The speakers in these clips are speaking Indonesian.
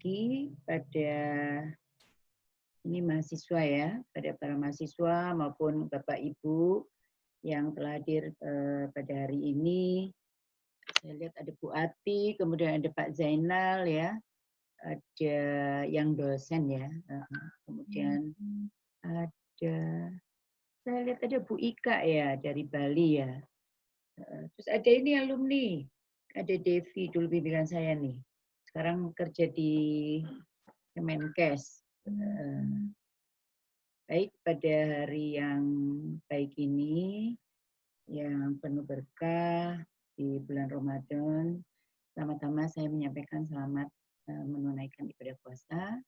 pagi pada ini mahasiswa ya, pada para mahasiswa maupun Bapak Ibu yang telah hadir pada hari ini. Saya lihat ada Bu Ati, kemudian ada Pak Zainal ya, ada yang dosen ya, kemudian ada, saya lihat ada Bu Ika ya dari Bali ya. Terus ada ini alumni, ada Devi dulu bimbingan saya nih. Sekarang kerja di Kemenkes. Baik, pada hari yang baik ini, yang penuh berkah di bulan Ramadan, pertama-tama saya menyampaikan selamat menunaikan ibadah puasa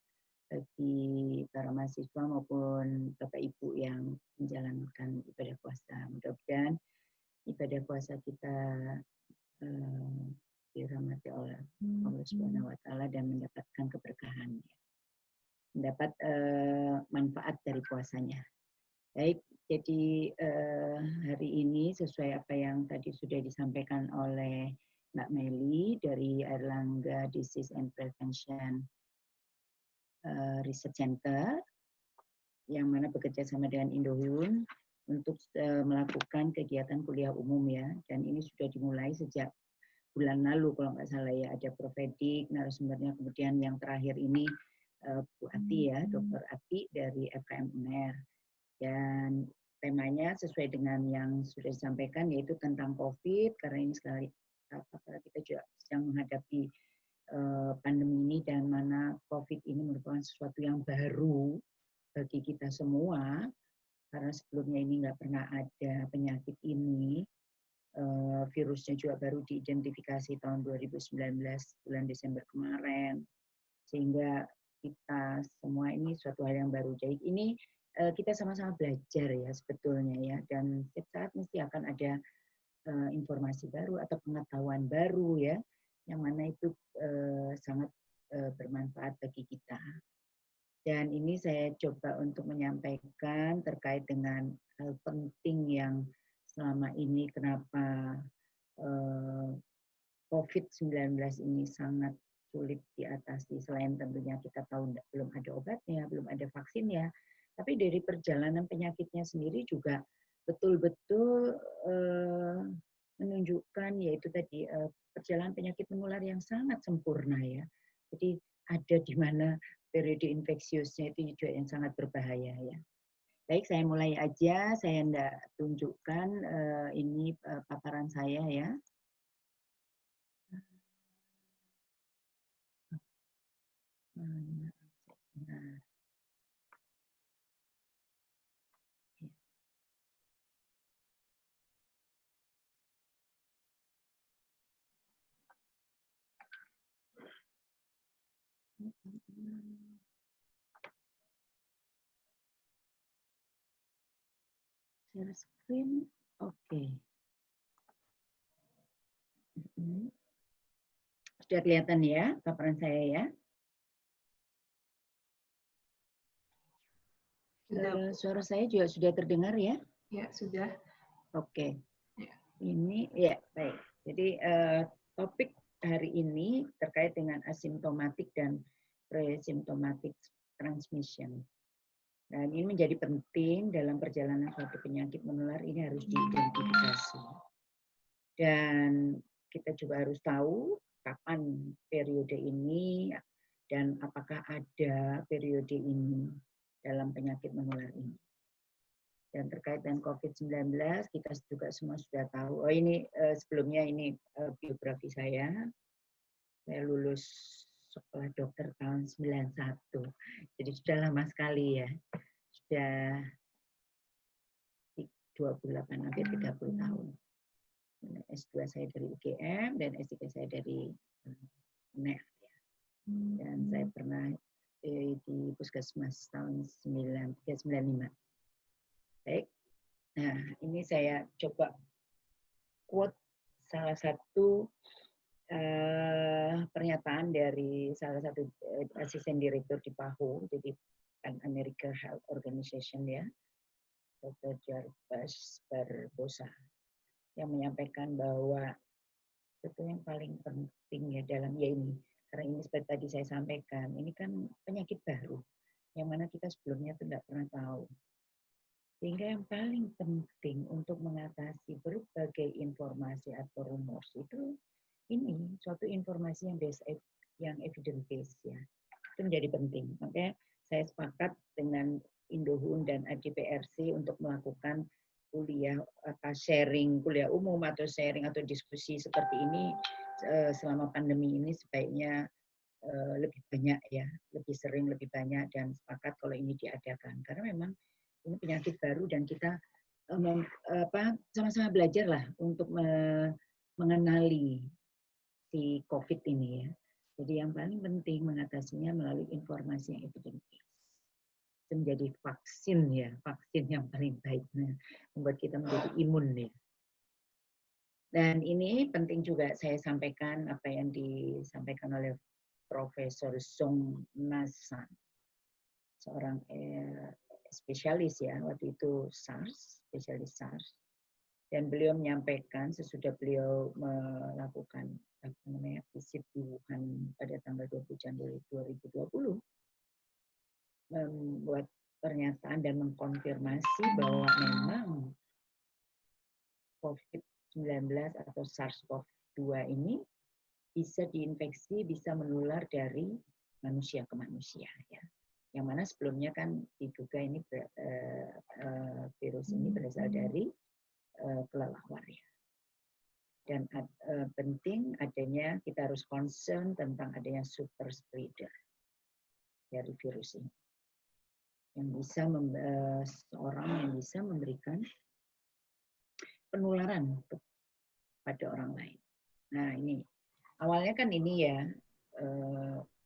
bagi para mahasiswa maupun Bapak Ibu yang menjalankan ibadah puasa. Mudah-mudahan ibadah puasa kita dirahmati oleh Allah Subhanahu wa taala dan mendapatkan keberkahan, mendapat manfaat dari puasanya. Baik, jadi hari ini sesuai apa yang tadi sudah disampaikan oleh Mbak Meli dari Airlangga Disease and Prevention Research Center, yang mana bekerja sama dengan Indohun untuk melakukan kegiatan kuliah umum ya, dan ini sudah dimulai sejak bulan lalu kalau nggak salah ya, ada Prof. Edik narasumbernya, kemudian yang terakhir ini Bu Ati ya, Dr. Ati dari FKM UNER. Dan temanya sesuai dengan yang sudah disampaikan, yaitu tentang COVID, karena ini sekali kita juga sedang menghadapi pandemi ini, dan mana COVID ini merupakan sesuatu yang baru bagi kita semua, karena sebelumnya ini nggak pernah ada penyakit ini. Virusnya juga baru diidentifikasi tahun 2019, bulan Desember kemarin, sehingga kita semua ini suatu hal yang baru. Jadi ini kita sama-sama belajar ya sebetulnya ya, dan setiap saat mesti akan ada informasi baru atau pengetahuan baru ya, yang mana itu sangat bermanfaat bagi kita. Dan ini saya coba untuk menyampaikan terkait dengan hal penting yang selama ini kenapa COVID-19 ini sangat sulit diatasi, selain tentunya kita tahu belum ada obatnya, belum ada vaksinnya, tapi dari perjalanan penyakitnya sendiri juga betul-betul menunjukkan, yaitu tadi perjalanan penyakit menular yang sangat sempurna ya. Jadi ada di mana periode infeksiusnya itu juga yang sangat berbahaya ya. Baik, saya mulai aja, saya hendak tunjukkan ini paparan saya ya. Nah. Share screen, oke. Sudah kelihatan ya paparan saya ya? Suara saya juga sudah terdengar ya? Ya, sudah. Oke. Ya. Ini ya baik. Jadi topik hari ini terkait dengan asimptomatik dan pre-symptomatic transmission. Dan ini menjadi penting dalam perjalanan suatu penyakit menular, ini harus diidentifikasi. Dan kita juga harus tahu kapan periode ini dan apakah ada periode ini dalam penyakit menular ini. Dan terkait dengan COVID-19, kita juga semua sudah tahu. Oh ini sebelumnya ini biografi saya. Saya lulus sekolah dokter tahun 91. Jadi sudah lama sekali ya. Sudah 28 hampir 30 tahun. S2 saya dari UGM dan S3 saya dari UNER. Dan saya pernah di Puskesmas tahun 1995. Baik. Nah, ini saya coba quote salah satu pernyataan dari salah satu asisten direktur di PAHO, jadi Pan American Health Organization ya, Dr. Jarbas Barbosa, yang menyampaikan bahwa itu yang paling penting ya dalam ya ini Karena ini seperti tadi saya sampaikan, ini kan penyakit baru yang mana kita sebelumnya tidak pernah tahu. Sehingga yang paling penting untuk mengatasi berbagai informasi atau rumors itu ini suatu informasi yang evidence based ya. Itu menjadi penting. Makanya saya sepakat dengan Indohun dan ADPRC untuk melakukan kuliah sharing kuliah umum atau sharing atau diskusi seperti ini selama pandemi ini sebaiknya lebih banyak ya, lebih sering, lebih banyak, dan sepakat kalau ini diadakan karena memang ini penyakit baru dan kita sama-sama belajar lah untuk mengenali si COVID ini ya. Jadi yang paling penting mengatasinya melalui informasi yang evidence-based. Itu menjadi vaksin ya, vaksin yang paling baik, membuat kita menjadi imun ya. Dan ini penting juga saya sampaikan apa yang disampaikan oleh Profesor Song Nasan, seorang spesialis ya, waktu itu spesialis SARS. Dan beliau menyampaikan sesudah beliau melakukan visit di Wuhan pada tanggal 20 Januari 2020, membuat pernyataan dan mengkonfirmasi bahwa memang COVID-19 atau SARS-CoV-2 ini bisa diinfeksi, bisa menular dari manusia ke manusia ya. Yang mana sebelumnya kan diduga ini virus ini berasal dari kelelawar ya. Dan penting adanya, kita harus concern tentang adanya super spreader dari virus ini. Yang bisa seorang yang bisa memberikan penularan kepada orang lain. Nah ini awalnya kan ini ya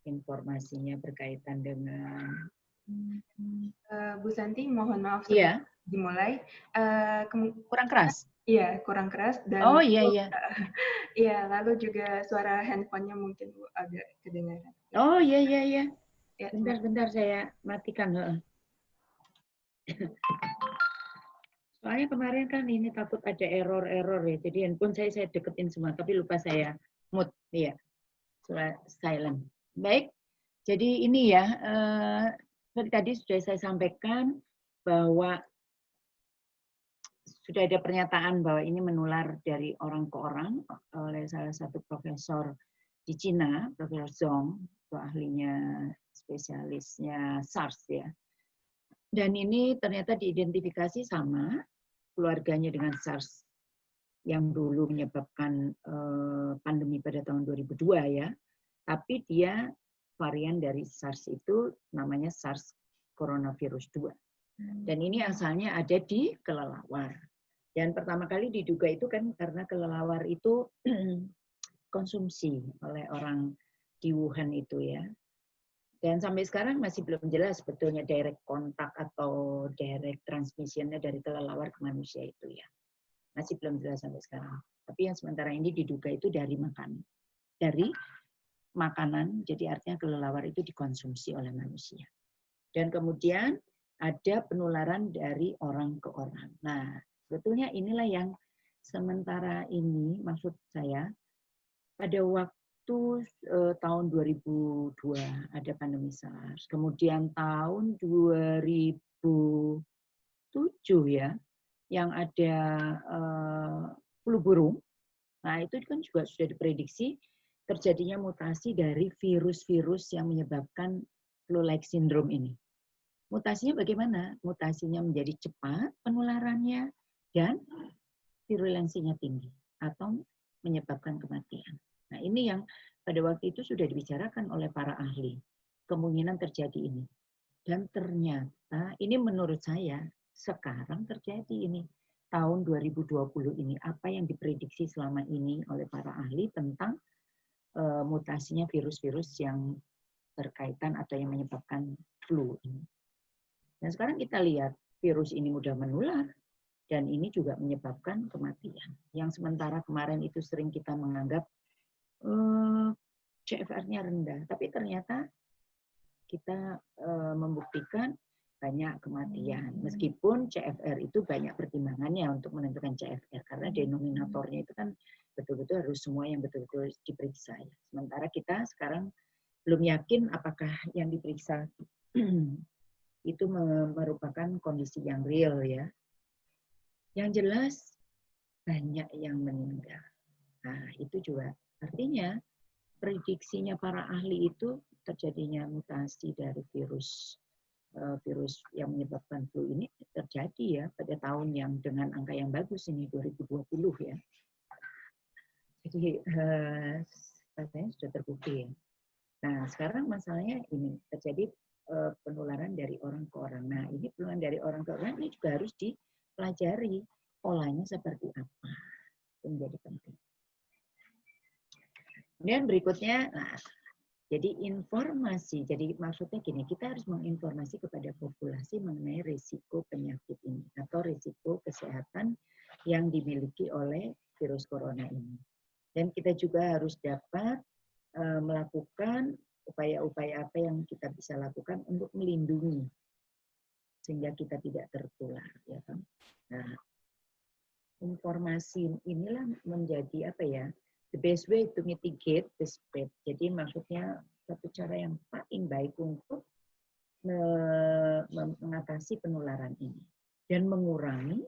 informasinya berkaitan dengan Bu Santi, mohon maaf sebelum dimulai. Kurang keras? Iya, kurang keras. Dan oh iya. Iya, lalu juga suara handphonenya mungkin Bu agak kedengaran. Oh iya. Bentar saya matikan. Soalnya kemarin kan ini takut ada error ya. Jadi handphone saya deketin semua, tapi lupa saya mute ya. Silent. Baik. Jadi ini ya, seperti tadi sudah saya sampaikan bahwa sudah ada pernyataan bahwa ini menular dari orang ke orang oleh salah satu profesor di Cina, Profesor Zhong, itu ahlinya spesialisnya SARS ya. Dan ini ternyata diidentifikasi sama keluarganya dengan SARS yang dulu menyebabkan pandemi pada tahun 2002 ya. Tapi dia varian dari SARS itu namanya SARS coronavirus 2. Dan ini asalnya ada di kelelawar. Dan pertama kali diduga itu kan karena kelelawar itu konsumsi oleh orang di Wuhan itu ya. Dan sampai sekarang masih belum jelas sebetulnya direct kontak atau direct transmissionnya dari kelelawar ke manusia itu ya. Masih belum jelas sampai sekarang. Tapi yang sementara ini diduga itu dari makanan, jadi artinya kelelawar itu dikonsumsi oleh manusia. Dan kemudian ada penularan dari orang ke orang. Nah, sebetulnya inilah yang sementara ini maksud saya pada waktu tahun 2002 ada pandemi SARS, kemudian tahun 2007 ya yang ada flu burung. Nah, itu kan juga sudah diprediksi terjadinya mutasi dari virus-virus yang menyebabkan flu-like syndrome ini. Mutasinya bagaimana? Mutasinya menjadi cepat penularannya dan virulensinya tinggi atau menyebabkan kematian. Nah, ini yang pada waktu itu sudah dibicarakan oleh para ahli. Kemungkinan terjadi ini. Dan ternyata ini menurut saya sekarang terjadi ini. Tahun 2020 ini apa yang diprediksi selama ini oleh para ahli tentang mutasinya virus-virus yang berkaitan atau yang menyebabkan flu ini. Dan sekarang kita lihat virus ini mudah menular dan ini juga menyebabkan kematian. Yang sementara kemarin itu sering kita menganggap CFR-nya rendah, tapi ternyata kita membuktikan banyak kematian. Meskipun CFR itu banyak pertimbangannya untuk menentukan CFR, karena denominatornya itu kan betul-betul harus semua yang betul-betul diperiksa. Sementara kita sekarang belum yakin apakah yang diperiksa itu merupakan kondisi yang real ya. Yang jelas banyak yang meninggal. Nah, itu juga artinya prediksinya para ahli itu terjadinya mutasi dari virus yang menyebabkan flu ini terjadi ya pada tahun yang dengan angka yang bagus ini 2020 ya. Jadi katanya sudah terbukti ya. Nah, sekarang masalahnya ini terjadi penularan dari orang ke orang. Nah, ini penularan dari orang ke orang ini juga harus dipelajari polanya seperti apa. Itu menjadi penting. Kemudian berikutnya, nah, jadi informasi, jadi maksudnya gini, kita harus menginformasi kepada populasi mengenai risiko penyakit ini atau risiko kesehatan yang dimiliki oleh virus corona ini. Dan kita juga harus dapat melakukan upaya-upaya apa yang kita bisa lakukan untuk melindungi sehingga kita tidak tertular, ya kan? Nah, informasi inilah menjadi apa ya? The best way to mitigate the spread. Jadi maksudnya satu cara yang paling baik untuk mengatasi penularan ini dan mengurangi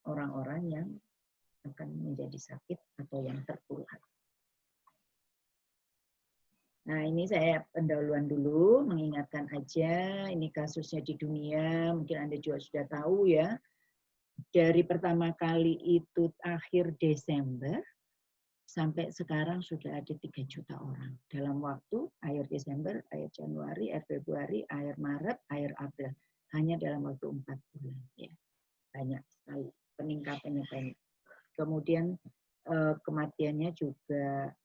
orang-orang yang akan menjadi sakit atau yang tertular. Nah, ini saya pendahuluan dulu, mengingatkan aja, ini kasusnya di dunia, mungkin Anda juga sudah tahu ya, dari pertama kali itu akhir Desember, sampai sekarang sudah ada 3 juta orang. Dalam waktu akhir Desember, akhir Januari, akhir Februari, akhir Maret, akhir April. Hanya dalam waktu 4 bulan. Ya. Banyak sekali, peningkatannya banyak. Kemudian kematiannya juga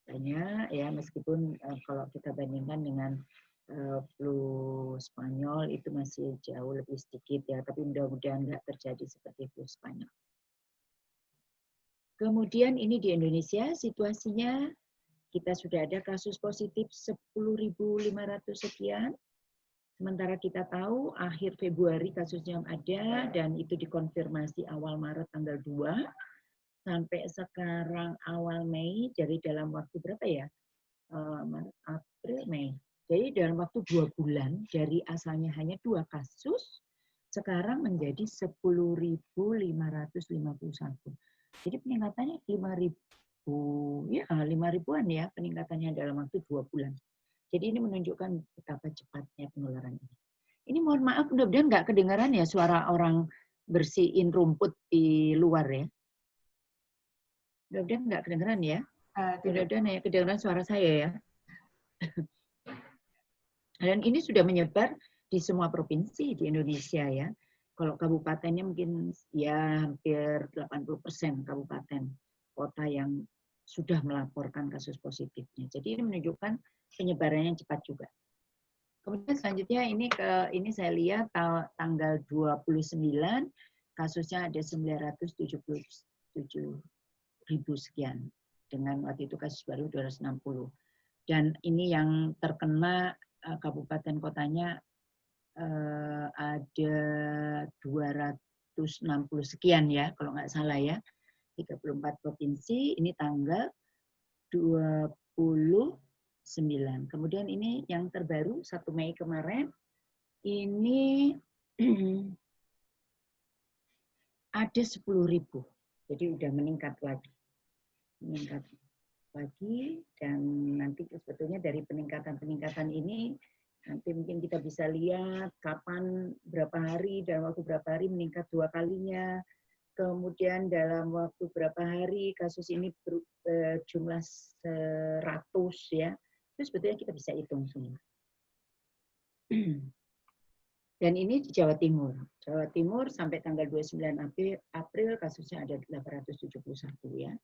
banyak, ya meskipun kalau kita bandingkan dengan flu Spanyol itu masih jauh lebih sedikit ya, tapi mudah-mudahan nggak terjadi seperti flu Spanyol. Kemudian ini di Indonesia situasinya kita sudah ada kasus positif 10.500 sekian. Sementara kita tahu akhir Februari kasusnya ada dan itu dikonfirmasi awal Maret tanggal 2 sampai sekarang awal Mei, jadi dalam waktu berapa ya? Maret, April, Mei. Jadi dalam waktu 2 bulan dari asalnya hanya 2 kasus sekarang menjadi 10.551. Jadi peningkatannya 5.000, ya 5.000-an ya peningkatannya dalam waktu 2 bulan. Jadi ini menunjukkan betapa cepatnya penularan ini. Ini mohon maaf, mudah-mudahan nggak kedengaran ya suara orang bersihin rumput di luar ya. Mudah-mudahan nggak kedengaran ya. Mudah-mudahan ya kedengaran suara saya ya. Dan ini sudah menyebar di semua provinsi di Indonesia ya. Kalau kabupatennya mungkin ya hampir 80% kabupaten kota yang sudah melaporkan kasus positifnya. Jadi ini menunjukkan penyebarannya cepat juga. Kemudian selanjutnya ini saya lihat tanggal 29 kasusnya ada 977.000 sekian. Dengan waktu itu kasus baru 260. Dan ini yang terkena kabupaten kotanya ada 260 sekian ya, kalau nggak salah ya. 34 provinsi, ini tanggal 29. Kemudian ini yang terbaru 1 Mei kemarin, ini ada 10.000. Jadi udah meningkat lagi. Meningkat lagi dan nanti sebetulnya dari peningkatan ini nanti mungkin kita bisa lihat kapan berapa hari dalam waktu berapa hari meningkat 2 kalinya, kemudian dalam waktu berapa hari kasus ini jumlah 100 ya, itu sebetulnya kita bisa hitung semua. Dan ini di Jawa Timur. Jawa Timur sampai tanggal 29 April kasusnya ada 871 ya,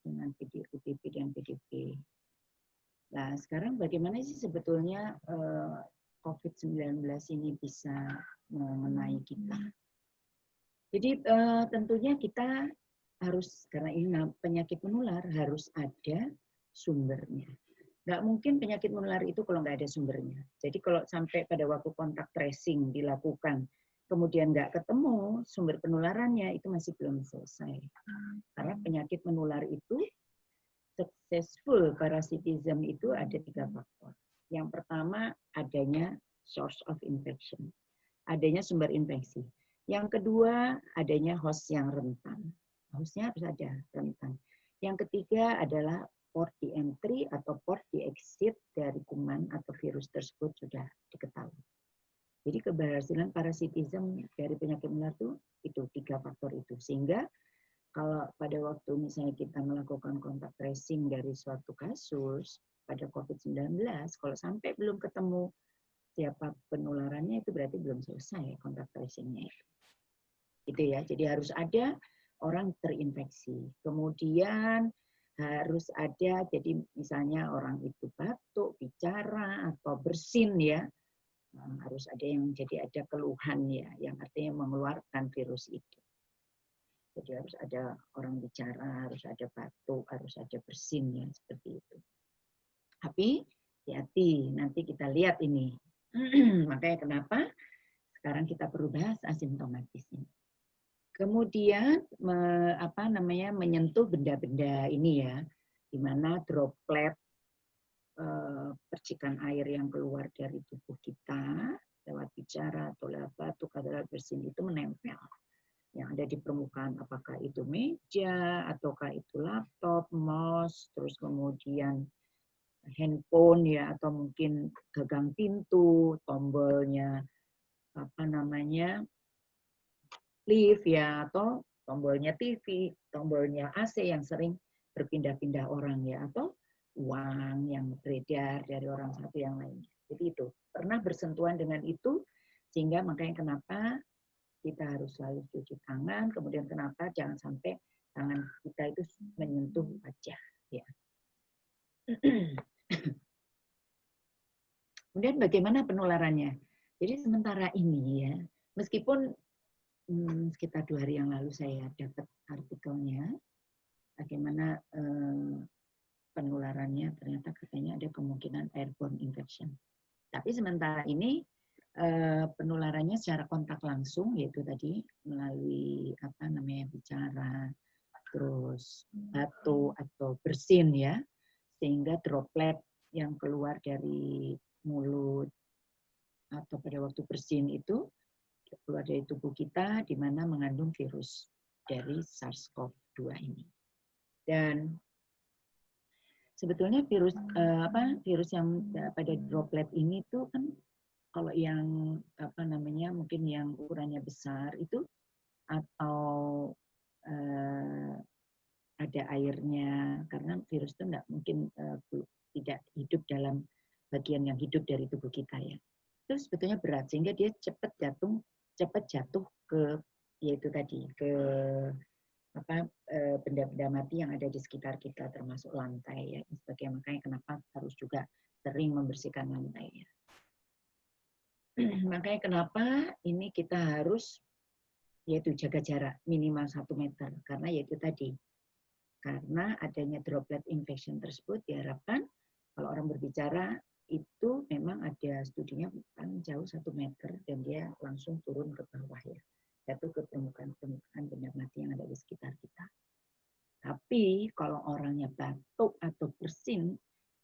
dengan UTP dan PDP. Nah, sekarang bagaimana sih sebetulnya COVID-19 ini bisa mengenai kita? Jadi tentunya kita harus, karena ini penyakit menular, harus ada sumbernya. Nggak mungkin penyakit menular itu kalau nggak ada sumbernya. Jadi kalau sampai pada waktu kontak tracing dilakukan, kemudian nggak ketemu sumber penularannya, itu masih belum selesai. Karena penyakit menular itu, successful parasitism itu ada 3 faktor. Yang pertama, adanya source of infection. Adanya sumber infeksi. Yang kedua, adanya host yang rentan. Hostnya harus ada, rentan. Yang ketiga adalah port di entry atau port di exit dari kuman atau virus tersebut sudah diketahui. Jadi keberhasilan parasitisme dari penyakit menular itu 3 faktor itu. Sehingga kalau pada waktu misalnya kita melakukan kontak tracing dari suatu kasus pada COVID-19, kalau sampai belum ketemu siapa penularannya, itu berarti belum selesai kontak tracing-nya itu. Gitu ya. Jadi harus ada orang terinfeksi. Kemudian harus ada, jadi misalnya orang itu batuk, bicara, atau bersin ya, harus ada yang jadi ada keluhan ya, yang artinya mengeluarkan virus itu. Jadi harus ada orang bicara, harus ada batuk, harus ada bersin ya, seperti itu. Tapi hati-hati, nanti kita lihat ini. Makanya kenapa sekarang kita perlu bahas asimptomatis ini. Kemudian menyentuh benda-benda ini ya, di mana droplet percikan air yang keluar dari tubuh kita lewat bicara atau lewat batuk atau lewat bersin itu menempel yang ada di permukaan, apakah itu meja ataukah itu laptop, mouse, terus kemudian handphone ya, atau mungkin gagang pintu, tombolnya lift ya, atau tombolnya TV, tombolnya AC yang sering berpindah-pindah orang ya, atau uang yang beredar dari orang satu yang lainnya. Jadi itu pernah bersentuhan dengan itu, sehingga makanya kenapa kita harus selalu cuci tangan, kemudian kenapa jangan sampai tangan kita itu menyentuh wajah ya. Kemudian bagaimana penularannya? Jadi sementara ini ya, meskipun sekitar 2 hari yang lalu saya dapat artikelnya, bagaimana penularannya, ternyata katanya ada kemungkinan airborne infection. Tapi sementara ini penularannya secara kontak langsung, yaitu tadi melalui bicara, terus batuk atau bersin ya, sehingga droplet yang keluar dari mulut atau pada waktu bersin itu keluar dari tubuh kita, di mana mengandung virus dari SARS-CoV-2 ini. Dan sebetulnya virus yang pada droplet ini tuh kan, kalau yang mungkin yang ukurannya besar itu, atau ada airnya, karena virus itu tidak mungkin tidak hidup dalam bagian yang hidup dari tubuh kita ya. Itu sebetulnya berat, sehingga dia cepat jatuh ke, yaitu tadi, ke benda-benda mati yang ada di sekitar kita, termasuk lantai ya. Makanya kenapa harus juga sering membersihkan lantai ya. Makanya kenapa ini kita harus yaitu jaga jarak minimal 1 meter, karena yaitu tadi, karena adanya droplet infection tersebut diharapkan kalau orang berbicara itu memang ada studinya paling jauh 1 meter dan dia langsung turun ke bawah ya, jatuh ke permukaan benda mati yang ada di sekitar kita. Tapi kalau orangnya batuk atau bersin,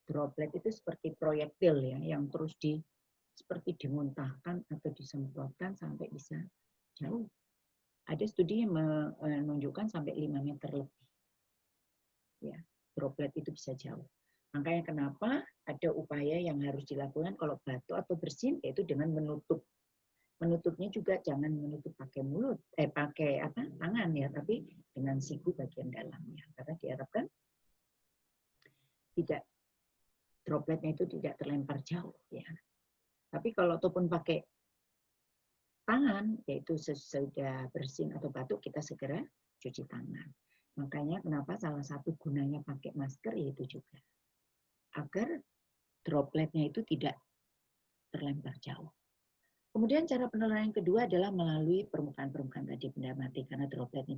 droplet itu seperti proyektil ya, yang terus seperti dimuntahkan atau disemprotkan sampai bisa jauh. Ada studi yang menunjukkan sampai 5 meter lebih. Ya, droplet itu bisa jauh. Makanya kenapa ada upaya yang harus dilakukan kalau batuk atau bersin, yaitu dengan menutup. Menutupnya juga jangan menutup pakai mulut, tangan ya, tapi dengan siku bagian dalamnya. Karena diharapkan tidak, dropletnya itu tidak terlempar jauh ya. Tapi kalau ataupun pakai tangan, yaitu sesudah bersin atau batuk, kita segera cuci tangan. Makanya kenapa salah satu gunanya pakai masker yaitu juga agar dropletnya itu tidak terlempar jauh. Kemudian cara penularan yang kedua adalah melalui permukaan-permukaan tadi benda mati, karena dropletnya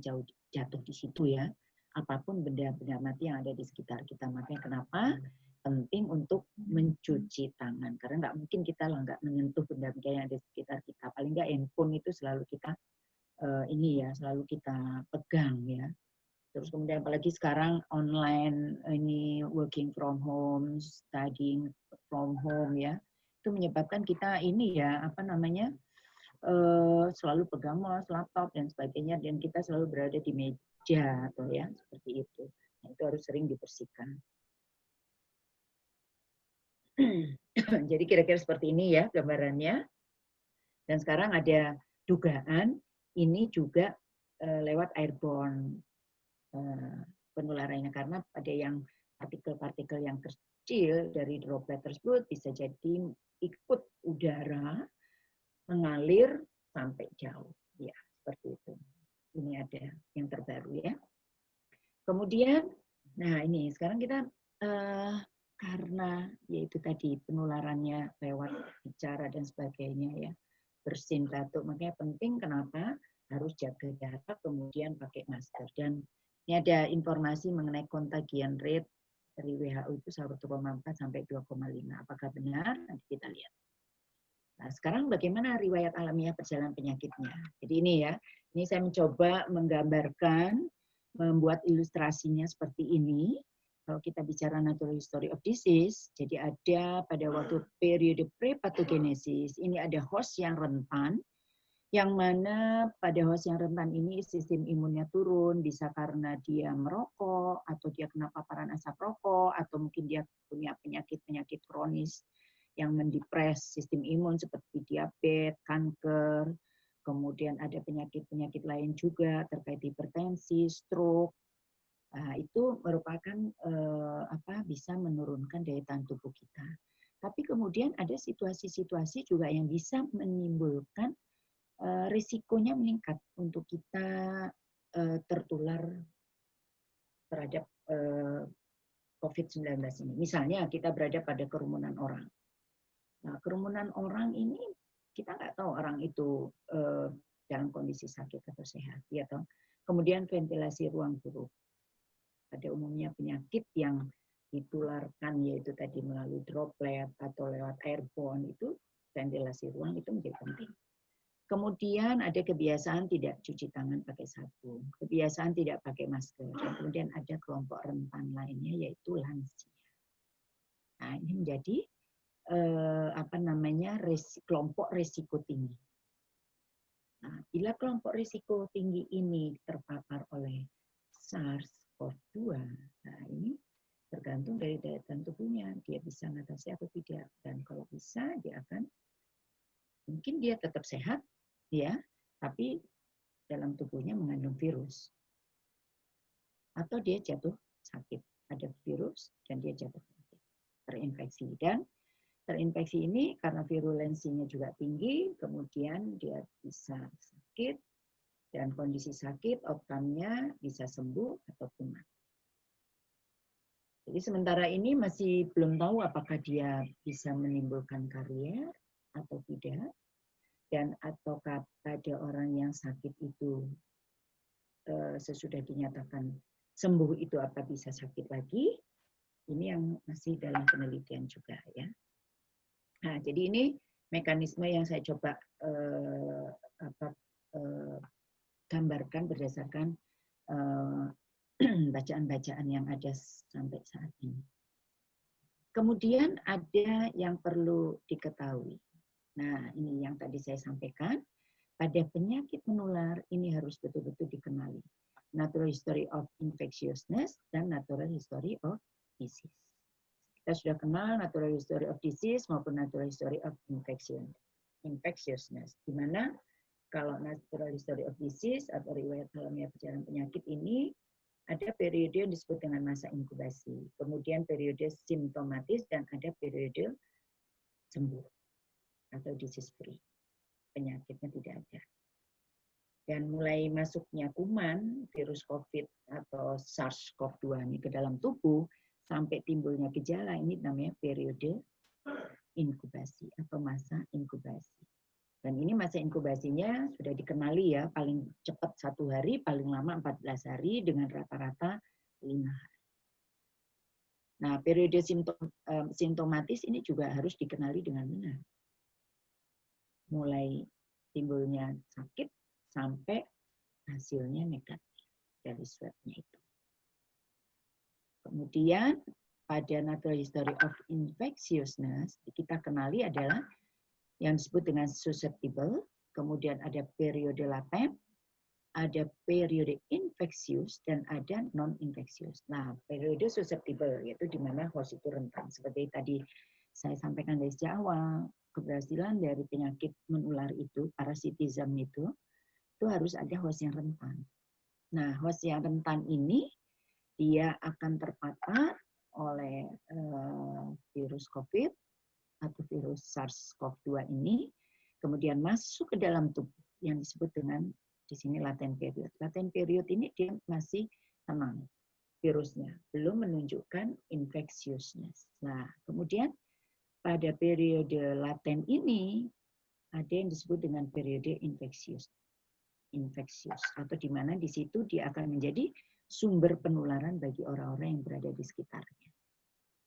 jatuh di situ ya. Apapun benda-benda mati yang ada di sekitar kita. Makanya kenapa penting untuk mencuci tangan karena nggak mungkin kita lah nggak menyentuh benda-benda yang ada di sekitar kita. Paling nggak handphone itu selalu kita selalu kita pegang ya. Terus kemudian apalagi sekarang online ini working from home, studying from home ya, itu menyebabkan kita ini ya selalu pegang mouse, laptop dan sebagainya dan kita selalu berada di meja atau ya seperti itu. Nah, itu harus sering dibersihkan. Jadi kira-kira seperti ini ya gambarannya. Dan sekarang ada dugaan ini juga lewat airborne penularannya karena ada yang partikel-partikel yang kecil dari droplet tersebut bisa jadi ikut udara mengalir sampai jauh. Ya, seperti itu. Ini ada yang terbaru ya. Kemudian, nah ini sekarang kita karena yaitu tadi penularannya lewat bicara dan sebagainya ya, bersin batuk, makanya penting kenapa harus jaga jarak, kemudian pakai masker. Dan ini ada informasi mengenai contagion rate dari WHO itu 1,4 sampai 2,5. Apakah benar? Nanti kita lihat. Nah, sekarang bagaimana riwayat alamiah perjalanan penyakitnya? Jadi ini ya, ini saya mencoba menggambarkan, membuat ilustrasinya seperti ini. Kalau kita bicara natural history of disease, jadi ada pada waktu periode pre-pathogenesis, ini ada host yang rentan, yang mana pada host yang rentan ini sistem imunnya turun, bisa karena dia merokok, atau dia kena paparan asap rokok, atau mungkin dia punya penyakit-penyakit kronis yang mendepres sistem imun seperti diabetes, kanker, kemudian ada penyakit-penyakit lain juga terkait hipertensi, stroke. Nah, itu merupakan bisa menurunkan daya tahan tubuh kita. Tapi kemudian ada situasi-situasi juga yang bisa menimbulkan risikonya meningkat untuk kita tertular terhadap COVID-19 ini. Misalnya kita berada pada kerumunan orang. Nah, kerumunan orang ini kita nggak tahu orang itu dalam kondisi sakit atau sehat, ya toh. Kemudian ventilasi ruang buruk. Pada umumnya penyakit yang ditularkan yaitu tadi melalui droplet atau lewat airborne itu ventilasi ruang itu menjadi penting. Kemudian ada kebiasaan tidak cuci tangan pakai sabun, kebiasaan tidak pakai masker, dan kemudian ada kelompok rentan lainnya yaitu lansia. Nah, ini menjadi kelompok risiko tinggi. Nah, bila kelompok risiko tinggi ini terpapar oleh SARS-CoV-2, nah ini tergantung dari daya tahan tubuhnya, dia bisa mengatasi atau tidak. Dan kalau bisa, mungkin dia tetap sehat, ya, tapi dalam tubuhnya mengandung virus. Atau dia jatuh sakit, ada virus dan dia jatuh sakit, terinfeksi. Dan terinfeksi ini karena virulensinya juga tinggi, kemudian dia bisa sakit, dan kondisi sakit outcome-nya bisa sembuh ataupun mati. Jadi sementara ini masih belum tahu apakah dia bisa menimbulkan karier atau tidak, dan ataukah pada orang yang sakit itu sesudah dinyatakan sembuh itu apa bisa sakit lagi, ini yang masih dalam penelitian juga ya. Nah, jadi ini mekanisme yang saya coba gambarkan berdasarkan bacaan-bacaan yang ada sampai saat ini. Kemudian ada yang perlu diketahui. Nah, ini yang tadi saya sampaikan. Pada penyakit menular ini harus betul-betul dikenali. Natural history of infectiousness dan natural history of disease. Kita sudah kenal natural history of disease maupun natural history of infectiousness. Di mana kalau natural history of disease atau riwayat alamiah perjalanan penyakit ini ada periode yang disebut dengan masa inkubasi, kemudian periode simptomatis dan ada periode sembuh atau disease free. Penyakitnya tidak ada. Dan mulai masuknya kuman, virus COVID atau SARS-CoV-2 ini ke dalam tubuh, sampai timbulnya gejala, ini namanya periode inkubasi atau masa inkubasi. Dan ini masa inkubasinya sudah dikenali ya, paling cepat 1 hari, paling lama 14 hari dengan rata-rata 5 hari. Nah, periode simptomatis ini juga harus dikenali dengan benar. Mulai timbulnya sakit sampai hasilnya negatif dari swabnya itu. Kemudian pada natural history of infectiousness kita kenali adalah yang disebut dengan susceptible, kemudian ada periode laten, ada periode infeksius, dan ada non-infeksius. Nah, periode susceptible, yaitu di mana host itu rentan. Seperti tadi saya sampaikan dari sejak awal, keberhasilan dari penyakit menular itu, parasitisme itu harus ada host yang rentan. Nah, host yang rentan ini, dia akan terpapar oleh virus COVID atau virus SARS-CoV-2 ini, kemudian masuk ke dalam tubuh yang disebut dengan di sini latent period. Latent period ini dia masih tenang virusnya, belum menunjukkan infectiousness. Nah, kemudian pada periode laten ini ada yang disebut dengan periode infeksius atau di mana di situ dia akan menjadi sumber penularan bagi orang-orang yang berada di sekitarnya.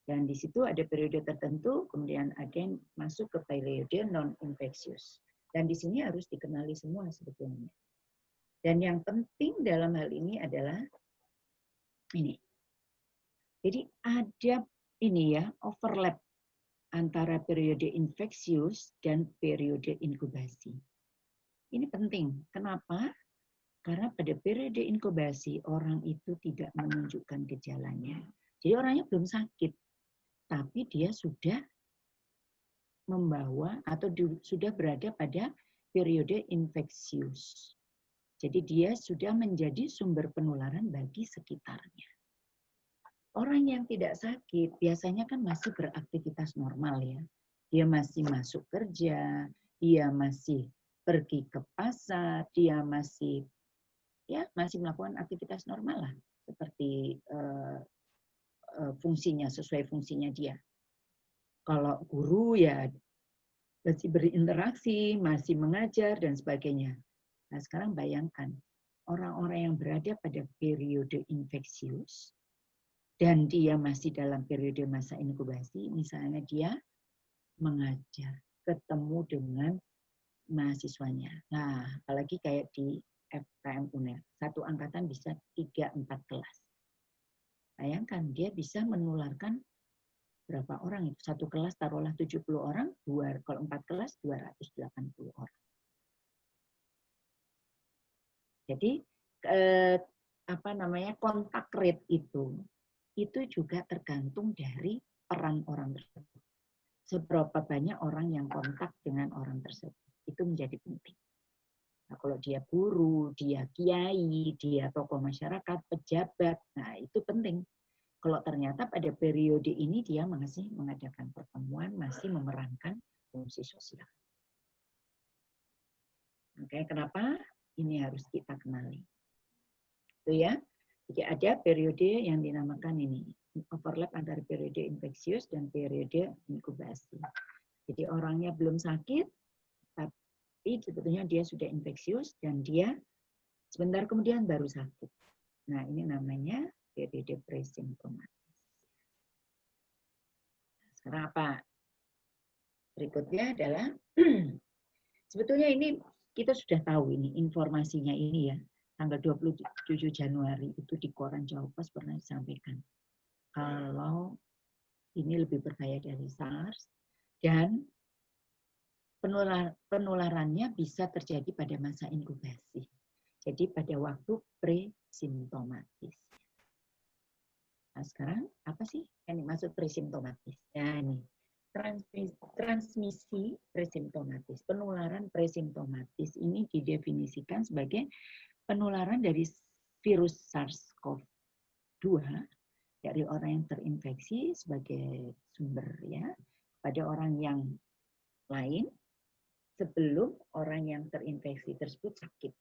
Dan di situ ada periode tertentu, kemudian ada yang masuk ke periode non-infeksius. Dan di sini harus dikenali semua sebetulnya. Dan yang penting dalam hal ini adalah ini. Jadi ada ini ya, overlap antara periode infeksius dan periode inkubasi. Ini penting. Kenapa? Karena pada periode inkubasi orang itu tidak menunjukkan gejalanya. Jadi orangnya belum sakit, tapi dia sudah membawa atau sudah berada pada periode infeksius. Jadi dia sudah menjadi sumber penularan bagi sekitarnya. Orang yang tidak sakit biasanya kan masih beraktivitas normal ya. Dia masih masuk kerja, dia masih pergi ke pasar, dia masih melakukan aktivitas normal lah, seperti fungsinya, sesuai fungsinya dia. Kalau guru ya masih berinteraksi, masih mengajar dan sebagainya. Nah, sekarang bayangkan orang-orang yang berada pada periode infeksius dan dia masih dalam periode masa inkubasi, misalnya dia mengajar, ketemu dengan mahasiswanya. Nah, apalagi kayak di FKM UNER, satu angkatan bisa 3-4 kelas. Bayangkan, dia bisa menularkan berapa orang itu? Satu kelas taruhlah 70 orang, kalau 4 kelas 280 orang. Jadi kontak rate itu juga tergantung dari peran orang tersebut. Seberapa banyak orang yang kontak dengan orang tersebut. Itu menjadi penting. Nah, kalau dia guru, dia kiai, dia tokoh masyarakat, pejabat, nah itu penting. Kalau ternyata pada periode ini dia masih mengadakan pertemuan, masih memerankan fungsi sosial. Oke, kenapa? Ini harus kita kenali. Itu ya. Jadi ada periode yang dinamakan ini, overlap antara periode infeksius dan periode inkubasi. Jadi orangnya belum sakit, tapi sebetulnya dia sudah infeksius dan dia sebentar kemudian baru sakit. Nah, ini namanya periode presimptomatis. Sekarang apa? Berikutnya adalah sebetulnya ini kita sudah tahu ini informasinya ini ya. Tanggal 27 Januari itu di koran Jawa Pos pernah disampaikan. Kalau ini lebih berbahaya dari SARS dan penularannya bisa terjadi pada masa inkubasi. Jadi pada waktu presimptomatis. Nah, sekarang apa sih yang dimaksud presimptomatis? Nah, ini transmisi presimptomatis. Penularan presimptomatis ini didefinisikan sebagai penularan dari virus SARS-CoV-2 dari orang yang terinfeksi sebagai sumber ya pada orang yang lain sebelum orang yang terinfeksi tersebut sakit.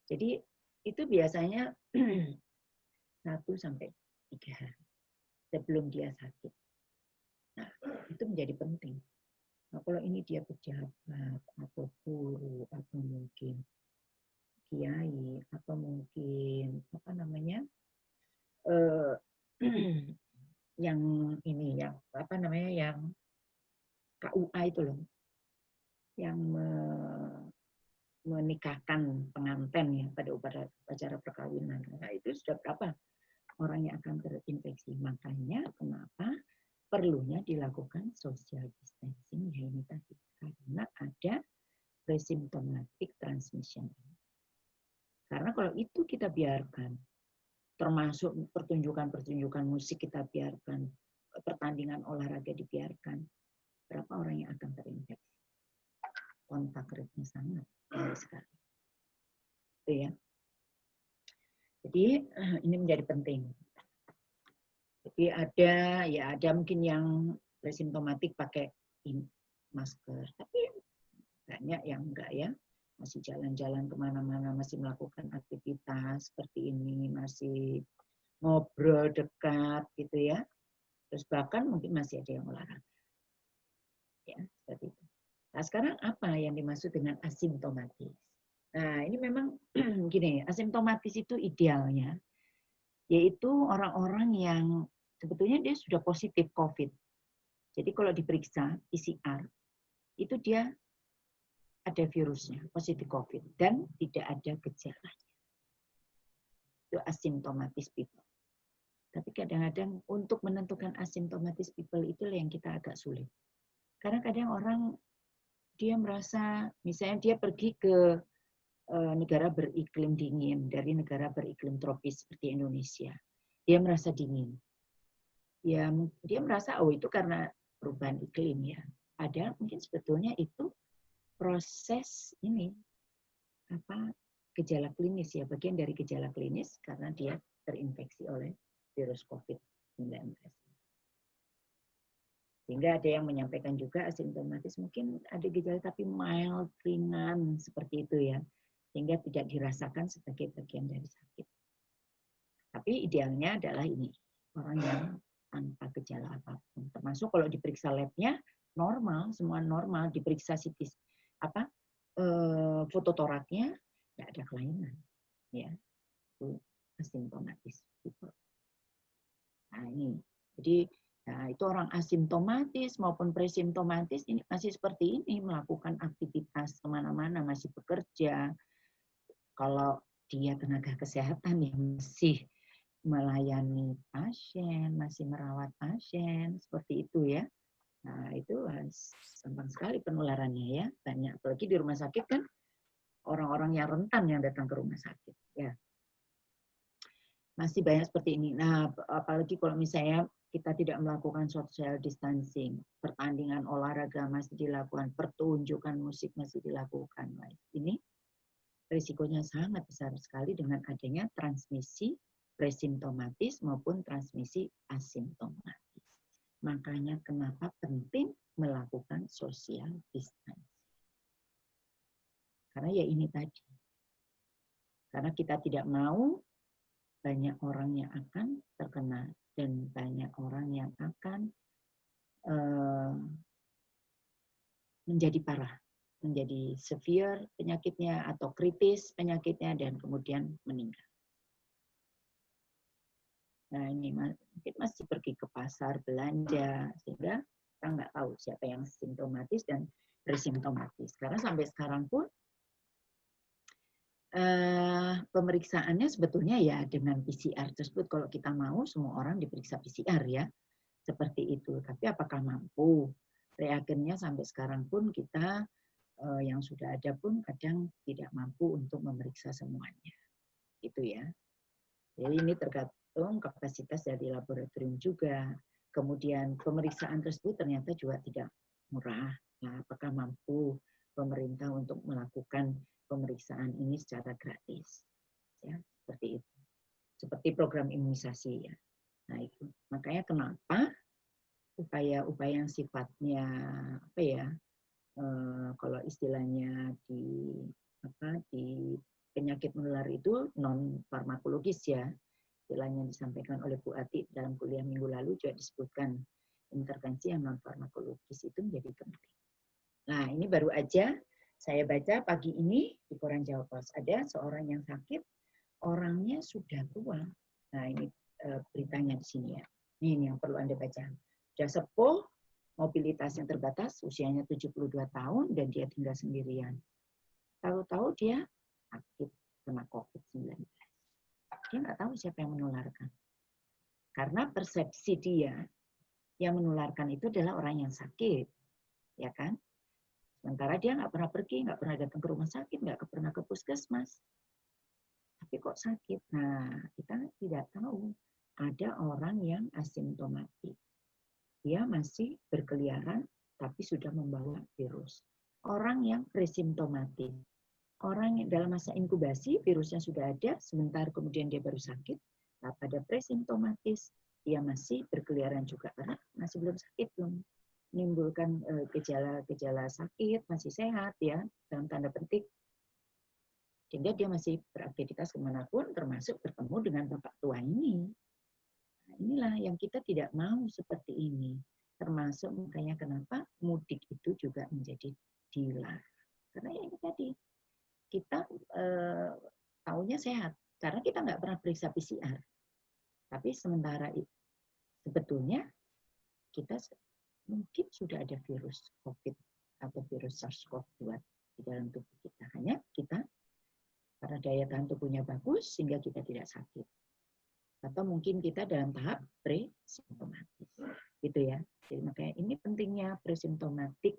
Jadi itu biasanya 1-3 hari sebelum dia sakit. Nah, itu menjadi penting. Nah, kalau ini dia pejabat atau guru atau mungkin kiai atau mungkin yang ini, yang apa namanya, yang KUA itu loh, yang menikahkan pengantin ya pada upacara perkawinan. Nah, itu sudah berapa orang yang akan terinfeksi. Makanya kenapa perlunya dilakukan social distancing ya ini tadi. Karena ada presymptomatic transmission. Karena kalau itu kita biarkan, termasuk pertunjukan-pertunjukan musik kita biarkan, pertandingan olahraga dibiarkan, berapa orang yang akan terinfeksi? Kontak rate-nya sangat tinggi sekali. Itu ya. Jadi ini menjadi penting. Jadi ada mungkin yang presimptomatik pakai masker, tapi banyak yang enggak ya, masih jalan-jalan kemana-mana, masih melakukan aktivitas seperti ini, masih ngobrol dekat gitu ya. Terus bahkan mungkin masih ada yang olahraga. Ya, seperti itu. Nah, sekarang apa yang dimaksud dengan asimptomatis? Nah, ini memang gini, asimptomatis itu idealnya yaitu orang-orang yang sebetulnya dia sudah positif COVID. Jadi kalau diperiksa PCR, itu dia ada virusnya, positif COVID, dan tidak ada gejala. Itu asimptomatis people. Tapi kadang-kadang untuk menentukan asimptomatis people itu yang kita agak sulit. Karena kadang orang dia merasa, misalnya dia pergi ke negara beriklim dingin, dari negara beriklim tropis seperti Indonesia. Dia merasa dingin. Ya, dia merasa, oh itu karena perubahan iklim ya. Padahal mungkin sebetulnya itu proses ini, gejala klinis ya, bagian dari gejala klinis karena dia terinfeksi oleh virus COVID-19. Sehingga ada yang menyampaikan juga asimptomatis mungkin ada gejala tapi mild, ringan, seperti itu ya. Sehingga tidak dirasakan sebagai bagian dari sakit. Tapi idealnya adalah ini, orang yang tanpa gejala apapun. Termasuk kalau diperiksa labnya normal, semua normal, diperiksa CT fototoraknya tidak ada kelainan, ya itu asimptomatis. Nah ini, jadi nah, itu orang asimptomatis maupun presimptomatis ini masih seperti ini, melakukan aktivitas kemana-mana, masih bekerja. Kalau dia tenaga kesehatan yang masih melayani pasien, masih merawat pasien, seperti itu ya. Nah, itu gampang sekali penularannya ya. Banyak, apalagi di rumah sakit kan orang-orang yang rentan yang datang ke rumah sakit. Ya. Masih banyak seperti ini. Nah, apalagi kalau misalnya kita tidak melakukan social distancing, pertandingan olahraga masih dilakukan, pertunjukan musik masih dilakukan. Nah, ini risikonya sangat besar sekali dengan adanya transmisi presimptomatis maupun transmisi asimptomatis. Makanya kenapa penting melakukan social distancing. Karena ya ini tadi. Karena kita tidak mau banyak orang yang akan terkena dan banyak orang yang akan menjadi parah, menjadi severe penyakitnya atau kritis penyakitnya dan kemudian meninggal. Nah ini mungkin masih pergi ke pasar belanja sehingga kita nggak tahu siapa yang simptomatis dan presimptomatis. Karena sampai sekarang pun pemeriksaannya sebetulnya ya dengan PCR tersebut. Kalau kita mau semua orang diperiksa PCR ya, seperti itu. Tapi apakah mampu? Reagennya sampai sekarang pun kita yang sudah ada pun kadang tidak mampu untuk memeriksa semuanya. Gitu ya. Jadi ini tergantung kapasitas dari laboratorium juga. Kemudian pemeriksaan tersebut ternyata juga tidak murah. Nah, apakah mampu pemerintah untuk melakukan pemeriksaan ini secara gratis? Ya, seperti itu. Seperti program imunisasi ya. Nah, itu. Makanya kenapa upaya-upaya yang sifatnya apa ya? Kalau istilahnya di penyakit menular itu non farmakologis ya. Istilahnya disampaikan oleh Bu Ati dalam kuliah minggu lalu juga disebutkan intervensi yang non farmakologis itu menjadi penting. Nah, ini baru aja saya baca pagi ini di koran Jawa Pos ada seorang yang sakit, orangnya sudah tua. Nah, ini beritanya di sini ya. Ini yang perlu Anda baca. Sudah sepuh, mobilitasnya terbatas, usianya 72 tahun, dan dia tinggal sendirian. Tahu-tahu dia sakit kena COVID-19. Dia nggak tahu siapa yang menularkan. Karena persepsi dia yang menularkan itu adalah orang yang sakit, ya kan? Sementara dia nggak pernah pergi, nggak pernah datang ke rumah sakit, nggak pernah ke puskesmas. Tapi kok sakit? Nah, kita tidak tahu. Ada orang yang asimptomatik. Dia masih berkeliaran, tapi sudah membawa virus. Orang yang presimptomatik. Orang yang dalam masa inkubasi, virusnya sudah ada, sebentar kemudian dia baru sakit. Nah, pada presimptomatis, dia masih berkeliaran juga, karena masih belum sakit, belum menimbulkan gejala-gejala sakit, masih sehat, ya, dalam tanda petik. Sehingga dia masih beraktivitas kemanapun, termasuk bertemu dengan bapak tua ini. Nah, inilah yang kita tidak mau seperti ini. Termasuk makanya kenapa mudik itu juga menjadi dilarang. Karena ya ini tadi, kita tahunya sehat. Karena kita nggak pernah periksa PCR. Tapi sementara itu, sebetulnya kita mungkin sudah ada virus COVID atau virus SARS-CoV-2 di dalam tubuh kita. Hanya kita, karena daya tahan tubuhnya bagus, sehingga kita tidak sakit. Atau mungkin kita dalam tahap pre-simptomatis. Gitu ya. Jadi makanya ini pentingnya pre-symptomatic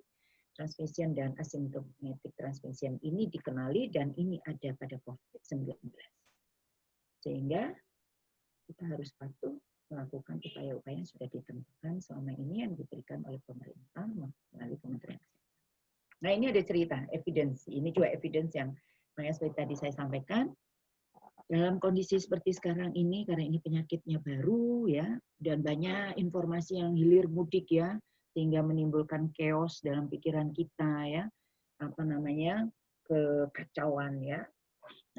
transmission dan asymptomatic transmission ini dikenali dan ini ada pada COVID-19. Sehingga kita harus patuh melakukan upaya-upaya yang sudah ditentukan selama ini yang diberikan oleh pemerintah melalui Kementerian Kesehatan. Nah, ini ada cerita, evidence. Ini juga evidence yang seperti tadi saya sampaikan. Dalam kondisi seperti sekarang ini, karena ini penyakitnya baru, ya, dan banyak informasi yang hilir mudik, ya, sehingga menimbulkan chaos dalam pikiran kita, ya, kekacauan, ya.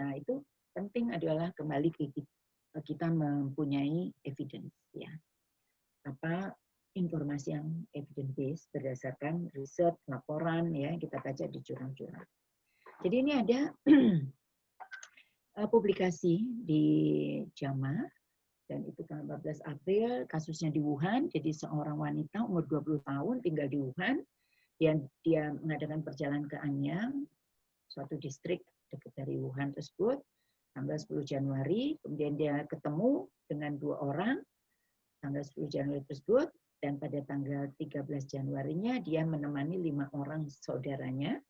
Nah, itu penting adalah kembali ke kita mempunyai evidence, ya. Informasi yang evidence based berdasarkan riset, laporan, ya, kita baca di jurnal-jurnal. Jadi ini ada publikasi di JAMA, dan itu tanggal 14 April, kasusnya di Wuhan, jadi seorang wanita umur 20 tahun tinggal di Wuhan, dan dia mengadakan perjalanan ke Anyang, suatu distrik dekat dari Wuhan tersebut, tanggal 10 Januari, kemudian dia ketemu dengan 2 orang, tanggal 10 Januari tersebut, dan pada tanggal 13 Januarinya dia menemani 5 orang saudaranya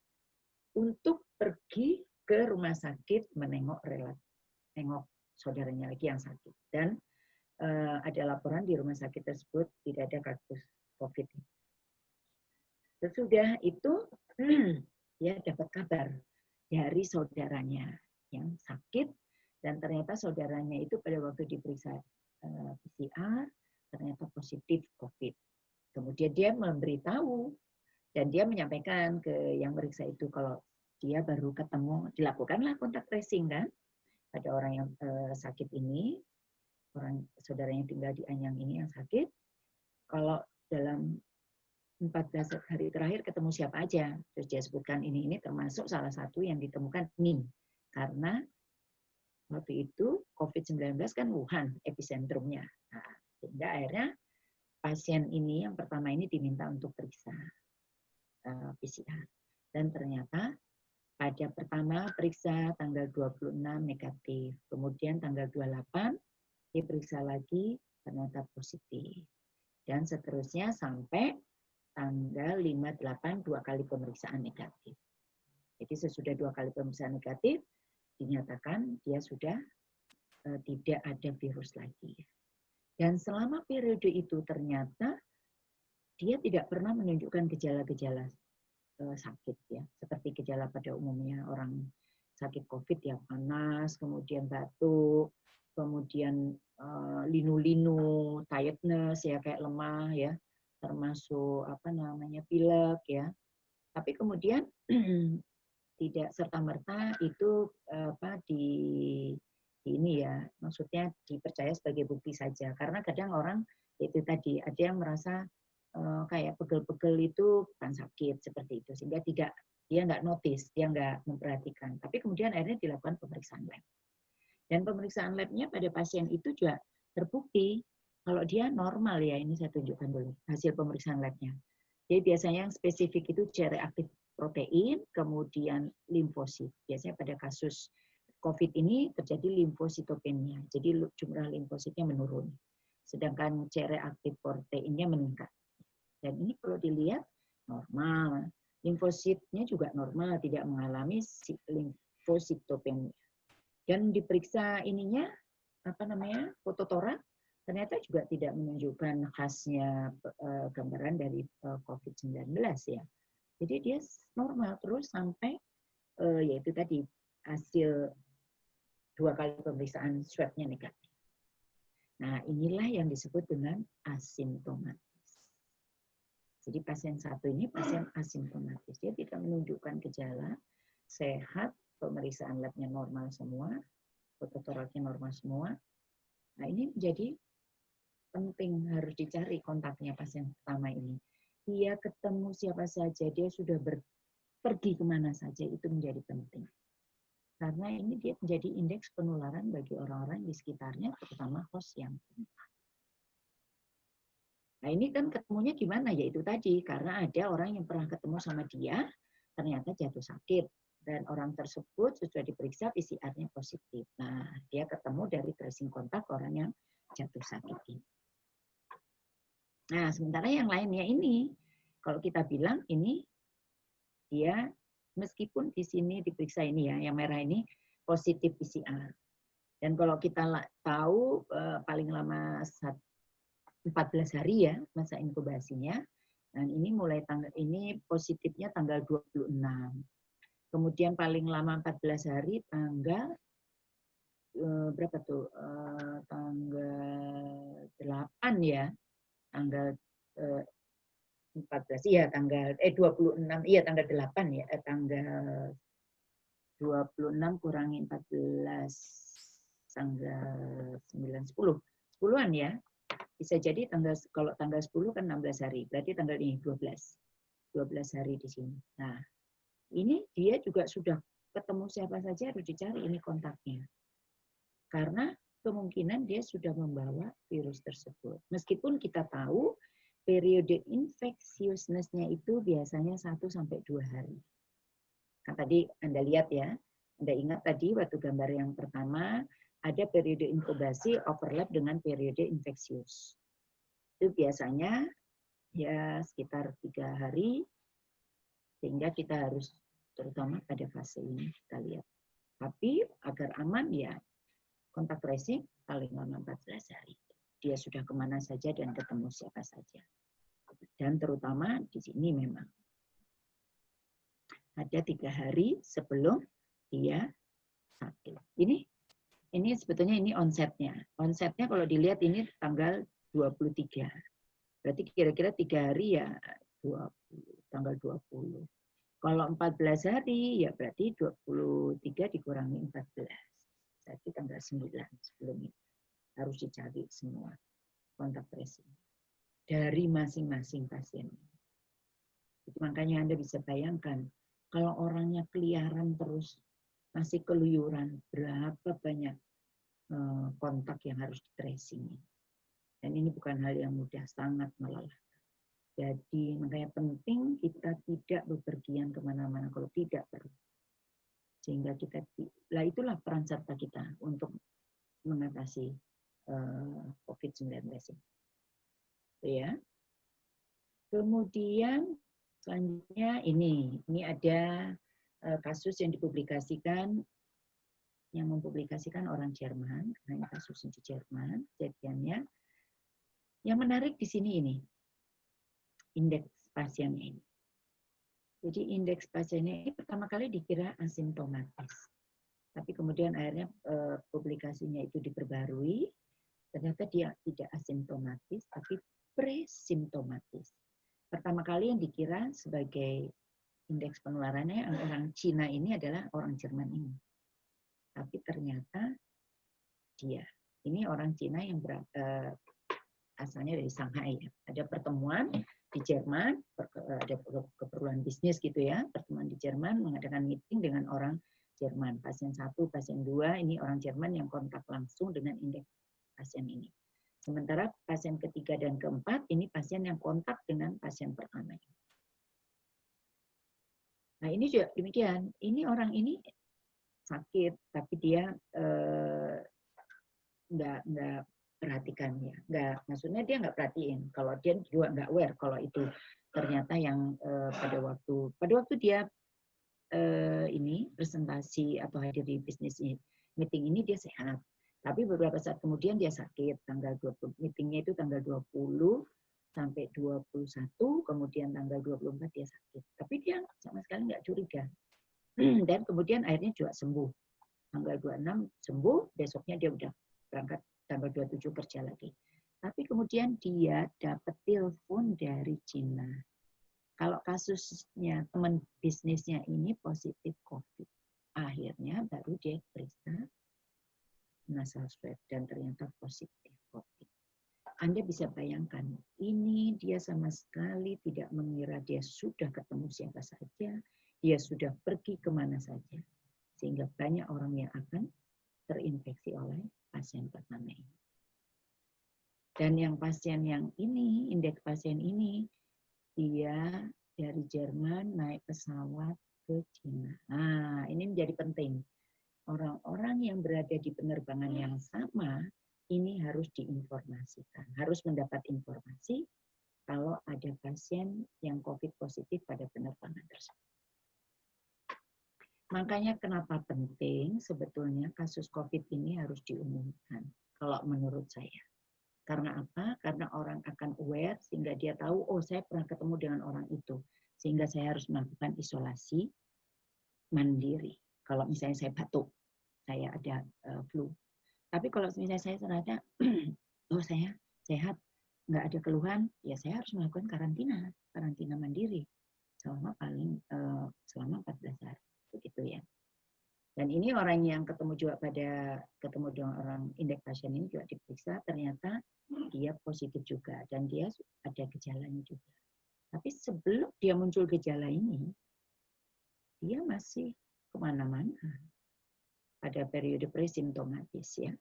untuk pergi ke rumah sakit menengok saudaranya lagi yang sakit. Dan ada laporan di rumah sakit tersebut tidak ada kasus COVID. Sesudah itu dia dapat kabar dari saudaranya yang sakit, dan ternyata saudaranya itu pada waktu diperiksa PCR ternyata positif COVID. Kemudian dia memberitahu dan dia menyampaikan ke yang meriksa itu kalau dia baru ketemu, dilakukanlah kontak tracing kan, ada orang yang sakit ini, orang saudara yang tinggal di Anyang ini yang sakit, kalau dalam 14 hari terakhir ketemu siapa aja, terus dia sebutkan ini termasuk salah satu yang ditemukan Ning, karena waktu itu COVID-19 kan Wuhan epicentrumnya, nah, sehingga akhirnya pasien ini yang pertama ini diminta untuk periksa PCR, dan ternyata pada pertama periksa tanggal 26 negatif, kemudian tanggal 28 diperiksa lagi ternyata positif, dan seterusnya sampai tanggal 5-8 2 kali pemeriksaan negatif. Jadi sesudah 2 kali pemeriksaan negatif dinyatakan dia sudah tidak ada virus lagi. Dan selama periode itu ternyata dia tidak pernah menunjukkan gejala-gejala sakit, ya, seperti gejala pada umumnya orang sakit COVID, ya, panas, kemudian batuk, kemudian linu-linu, tiredness, ya, kayak lemah, ya, termasuk pilek, ya. Tapi kemudian tidak serta-merta itu ini, ya, maksudnya dipercaya sebagai bukti saja, karena kadang orang itu tadi ada yang merasa kayak pegel-pegel itu bukan sakit seperti itu, sehingga dia nggak notice, dia nggak memperhatikan. Tapi kemudian akhirnya dilakukan pemeriksaan lab, dan pemeriksaan labnya pada pasien itu juga terbukti Kalau dia normal ya, ini saya tunjukkan dulu hasil pemeriksaan labnya. Jadi biasanya yang spesifik itu C-reaktif protein, kemudian limfosit. Biasanya pada kasus COVID ini terjadi limfositopenia. Jadi jumlah limfositnya menurun. Sedangkan C-reaktif proteinnya meningkat. Dan ini kalau dilihat normal. Limfositnya juga normal, tidak mengalami limfositopenia. Dan diperiksa ininya, fototorak, ternyata juga tidak menunjukkan khasnya gambaran dari COVID-19 ya. Jadi dia normal terus sampai yaitu tadi hasil 2 kali pemeriksaan swab-nya negatif. Nah, inilah yang disebut dengan asimptomatis. Jadi pasien satu ini pasien asimptomatis. Dia tidak menunjukkan gejala, sehat, pemeriksaan labnya normal semua, fototoraknya normal semua. Nah, ini menjadi penting, harus dicari kontaknya pasien pertama ini. Dia ketemu siapa saja, dia sudah pergi kemana saja, itu menjadi penting. Karena ini dia menjadi indeks penularan bagi orang-orang di sekitarnya, terutama host yang kontak. Nah ini kan ketemunya gimana? Ya itu tadi, karena ada orang yang pernah ketemu sama dia, ternyata jatuh sakit. Dan orang tersebut sudah diperiksa PCR-nya positif. Nah, dia ketemu dari tracing kontak orang yang jatuh sakit ini. Nah, sementara yang lainnya ini, kalau kita bilang ini dia meskipun di sini diperiksa ini ya, yang merah ini positif PCR. Dan kalau kita tahu paling lama 14 hari ya masa inkubasinya. Dan ini mulai ini positifnya tanggal 26. Kemudian paling lama 14 hari tanggal berapa tuh? Tanggal 8 ya. Tanggal 14 iya tanggal 26 iya tanggal 8 ya tanggal 26 kurangi 14 tanggal 9 10 10-an ya. Bisa jadi kalau tanggal 10 kan 16 hari. Berarti tanggal ini 12 hari di sini. Nah, ini dia juga sudah ketemu siapa saja harus dicari ini kontaknya. Karena kemungkinan dia sudah membawa virus tersebut. Meskipun kita tahu periode infectiousness-nya itu biasanya 1-2 hari. Kan tadi Anda lihat ya, Anda ingat tadi waktu gambar yang pertama, ada periode inkubasi overlap dengan periode infeksius. Itu biasanya ya sekitar 3 hari, sehingga kita harus terutama pada fase ini kita lihat. Tapi agar aman ya kontak tracing paling lama 14 hari. Dia sudah kemana saja dan ketemu siapa saja. Dan terutama di sini memang ada 3 hari sebelum dia sakit. Ini sebetulnya ini onsetnya. Onsetnya kalau dilihat ini tanggal 23. Berarti kira-kira 3 hari ya 20, tanggal 20. Kalau 14 hari ya berarti 23 dikurangi 14. Berarti tanggal 9 sebelum ini. Harus dicari semua kontak tracing dari masing-masing pasien. Makanya Anda bisa bayangkan, kalau orangnya keliaran terus, masih keluyuran, berapa banyak kontak yang harus di-tracing. Dan ini bukan hal yang mudah, sangat melelahkan. Jadi makanya penting kita tidak bepergian kemana-mana kalau tidak perlu. Sehingga kita, itulah peran serta kita untuk mengatasi COVID-19. Ya. Kemudian selanjutnya ini ada kasus yang dipublikasikan, yang mempublikasikan orang Jerman, karena kasus di Jerman, kejadiannya. Yang menarik di sini ini, indeks pasiennya ini. Jadi indeks pasiennya ini pertama kali dikira asimptomatis. Tapi kemudian akhirnya publikasinya itu diperbarui, ternyata dia tidak asimptomatis, tapi presimptomatis. Pertama kali yang dikira sebagai indeks penularannya orang Cina ini adalah orang Jerman ini. Tapi ternyata ini orang Cina yang asalnya dari Shanghai. Ada pertemuan di Jerman, ada keperluan bisnis gitu ya, pertemuan di Jerman mengadakan meeting dengan orang Jerman. Pasien 1, pasien 2, ini orang Jerman yang kontak langsung dengan indeks pasien ini. Sementara pasien ketiga dan keempat ini pasien yang kontak dengan pasien pertama. Nah ini juga demikian. Ini orang ini sakit, tapi dia nggak perhatikan ya, maksudnya dia nggak perhatiin. Kalau dia juga nggak aware kalau itu ternyata yang pada waktu dia ini presentasi atau hadir di bisnis meeting ini dia sehat. Tapi beberapa saat kemudian dia sakit, tanggal 20, meetingnya itu tanggal 20 sampai 21, kemudian tanggal 24 dia sakit. Tapi dia sama sekali nggak curiga. Dan kemudian akhirnya juga sembuh. Tanggal 26 sembuh, besoknya dia udah berangkat tanggal 27 kerja lagi. Tapi kemudian dia dapat telepon dari Cina. Kalau kasusnya teman bisnisnya ini positif COVID. Akhirnya baru dia periksa nasal swab dan ternyata positif COVID. Anda bisa bayangkan, ini dia sama sekali tidak mengira dia sudah ketemu siapa saja, dia sudah pergi kemana saja. Sehingga banyak orang yang akan terinfeksi oleh pasien pertama ini. Dan yang pasien yang ini, indeks pasien ini, dia dari Jerman naik pesawat ke Cina. Nah, ini menjadi penting. Orang-orang yang berada di penerbangan yang sama, ini harus diinformasikan. Harus mendapat informasi kalau ada pasien yang COVID positif pada penerbangan tersebut. Makanya kenapa penting sebetulnya kasus COVID ini harus diumumkan, kalau menurut saya. Karena apa? Karena orang akan aware sehingga dia tahu, oh saya pernah ketemu dengan orang itu. Sehingga saya harus melakukan isolasi mandiri. Kalau misalnya saya batuk, saya ada flu. Tapi kalau misalnya saya ternyata, oh saya sehat, nggak ada keluhan, ya saya harus melakukan karantina mandiri selama selama 14 hari. Begitu ya. Dan ini orang yang ketemu dengan orang indeks pasien ini juga diperiksa, ternyata dia positif juga dan dia ada gejalanya juga. Tapi sebelum dia muncul gejala ini, dia masih kemana-mana pada periode presimptomatis ya.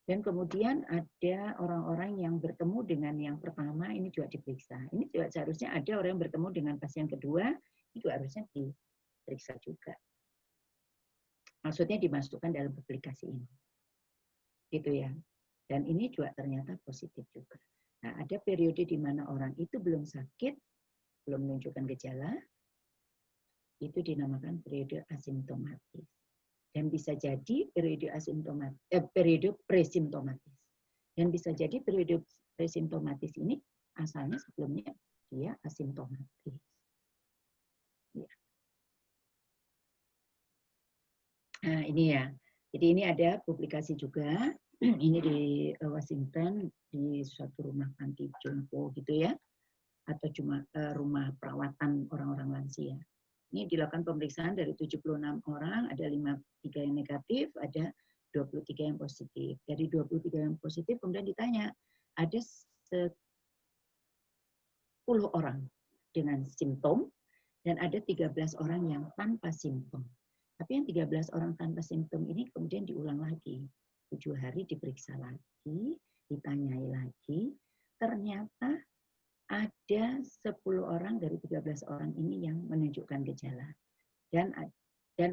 Dan kemudian ada orang-orang yang bertemu dengan yang pertama ini juga diperiksa. Ini juga seharusnya ada orang yang bertemu dengan pasien kedua, itu harusnya diperiksa juga. Maksudnya dimasukkan dalam aplikasi ini. Gitu ya. Dan ini juga ternyata positif juga. Nah, ada periode di mana orang itu belum sakit, belum menunjukkan gejala, itu dinamakan periode asimptomatis. Dan bisa jadi periode presimptomatis. Dan bisa jadi periode presimptomatis ini asalnya sebelumnya dia asimptomatis. Ya. Nah, ini ya. Jadi ini ada publikasi juga. Ini di Washington, di suatu rumah panti jompo gitu ya. Atau cuma rumah perawatan orang-orang lansia. Ini dilakukan pemeriksaan dari 76 orang, ada 53 yang negatif, ada 23 yang positif. Dari 23 yang positif kemudian ditanya, ada 10 orang dengan simptom dan ada 13 orang yang tanpa simptom. Tapi yang 13 orang tanpa simptom ini kemudian diulang lagi. 7 hari diperiksa lagi, ditanyai lagi, ternyata ada 10 orang dari 13 orang ini yang menunjukkan gejala. Dan